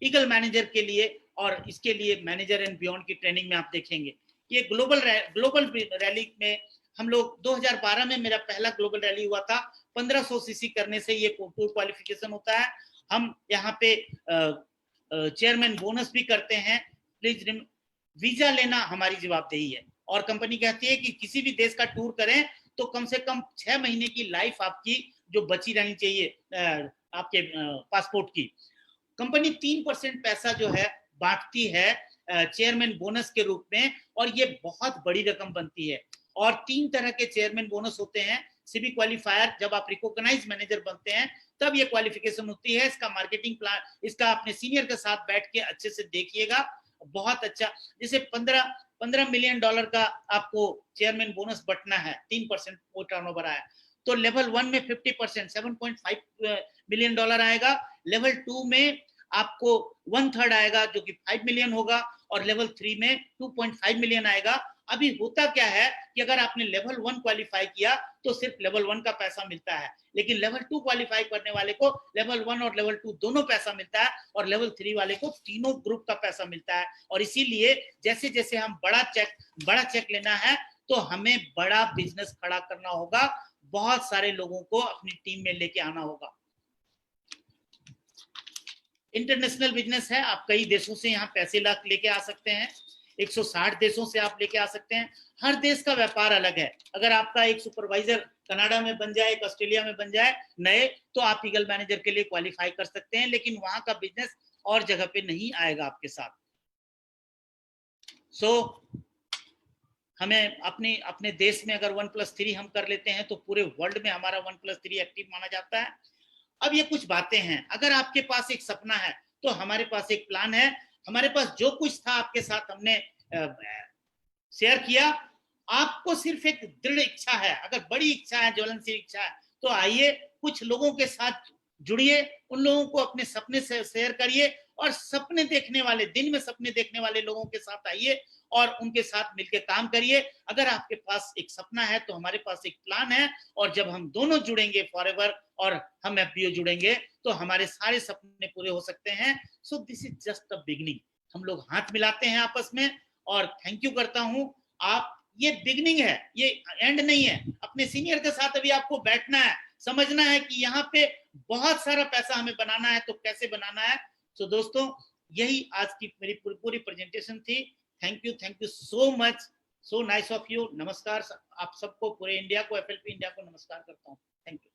G: ईगल मैनेजर के लिए और इसके लिए मैनेजर एंड बियॉन्ड की ट्रेनिंग में आप देखेंगे। ये ग्लोबल रैली में हम लोग 2012 में मेरा पहला ग्लोबल रैली हुआ था। 1500 सीसी करने से ये टूर क्वालिफिकेशन होता है। हम यहाँ पे चेयरमैन बोनस भी करते हैं। प्लीज वीजा लेना हमारी जवाबदेही है और कंपनी कहती है कि किसी भी देश का टूर करें तो कम से कम 6 महीने की लाइफ आपकी जो बची रहनी चाहिए आपके पासपोर्ट की। कंपनी 3% पैसा जो है बांटती है चेयरमैन बोनस के रूप में और ये बहुत बड़ी रकम बनती है। और 3 तरह के चेयरमैन बोनस होते हैं। सीबी क्वालिफायर, जब आप रिकॉग्नाइज मैनेजर बनते हैं तब ये क्वालिफिकेशन होती है। इसका मार्केटिंग प्लान, इसका अपने सीनियर के साथ बैठ के अच्छे से देखिएगा, बहुत अच्छा। जैसे 15 मिलियन डॉलर का आपको चेयरमैन बोनस बटना है, 3% वो टर्नओवर आया तो लेवल 1 में 50% $7.5 मिलियन आएगा। लेवल 2 में आपको 1/3 आएगा जो कि 5 मिलियन होगा, और लेवल 3 में 2.5 मिलियन आएगा। अभी होता क्या है कि अगर आपने लेवल 1 क्वालिफाई किया तो सिर्फ लेवल 1 का पैसा मिलता है, लेकिन लेवल 2 क्वालिफाई करने वाले को लेवल 1 और लेवल 2 दोनों पैसा मिलता है, और लेवल 3 वाले को तीनों ग्रुप का पैसा मिलता है। और इसीलिए जैसे जैसे हम बड़ा चेक लेना है तो हमें बड़ा बिजनेस खड़ा करना होगा, बहुत सारे लोगों को अपनी टीम में लेके आना होगा। इंटरनेशनल बिजनेस है, आप कई देशों से यहाँ पैसे लेके आ सकते हैं, 160 देशों से आप लेके आ सकते हैं। हर देश का व्यापार अलग है। अगर आपका एक सुपरवाइजर कनाडा में बन जाए, एक ऑस्ट्रेलिया में बन जाए नए, तो आप ईगल मैनेजर के लिए क्वालिफाई कर सकते हैं, लेकिन वहां का बिजनेस और जगह पे नहीं आएगा आपके साथ। हमें अपने देश में अगर 1+3 हम कर लेते हैं तो पूरे वर्ल्ड में हमारा 1+3 एक्टिव माना जाता है। अब ये कुछ बातें हैं, अगर आपके पास एक सपना है तो हमारे पास एक प्लान है। हमारे पास जो कुछ था आपके साथ हमने शेयर किया। आपको सिर्फ एक दृढ़ इच्छा है, अगर बड़ी इच्छा है, ज्वलनशील इच्छा है, तो आइए कुछ लोगों के साथ जुड़िए, उन लोगों को अपने सपने से शेयर करिए, और सपने देखने वाले, दिन में सपने देखने वाले लोगों के साथ आइए और उनके साथ मिलकर काम करिए। अगर आपके पास एक सपना है तो हमारे पास एक प्लान है, और जब हम दोनों जुड़ेंगे फॉरएवर और हम FBO जुड़ेंगे तो हमारे सारे सपने पूरे हो सकते हैं। So this is just a beginning. हम लोग हाथ मिलाते हैं आपस में, और थैंक यू करता हूं। आप, ये बिगनिंग है, ये एंड नहीं है। अपने सीनियर के साथ अभी आपको बैठना है, समझना है कि यहाँ पे बहुत सारा पैसा हमें बनाना है, तो कैसे बनाना है। तो दोस्तों, यही आज की मेरी पूरी प्रेजेंटेशन थी। Thank you so much, so nice of you. नमस्कार आप सबको, पूरे इंडिया को, FLP इंडिया को नमस्कार करता हूँ। Thank you.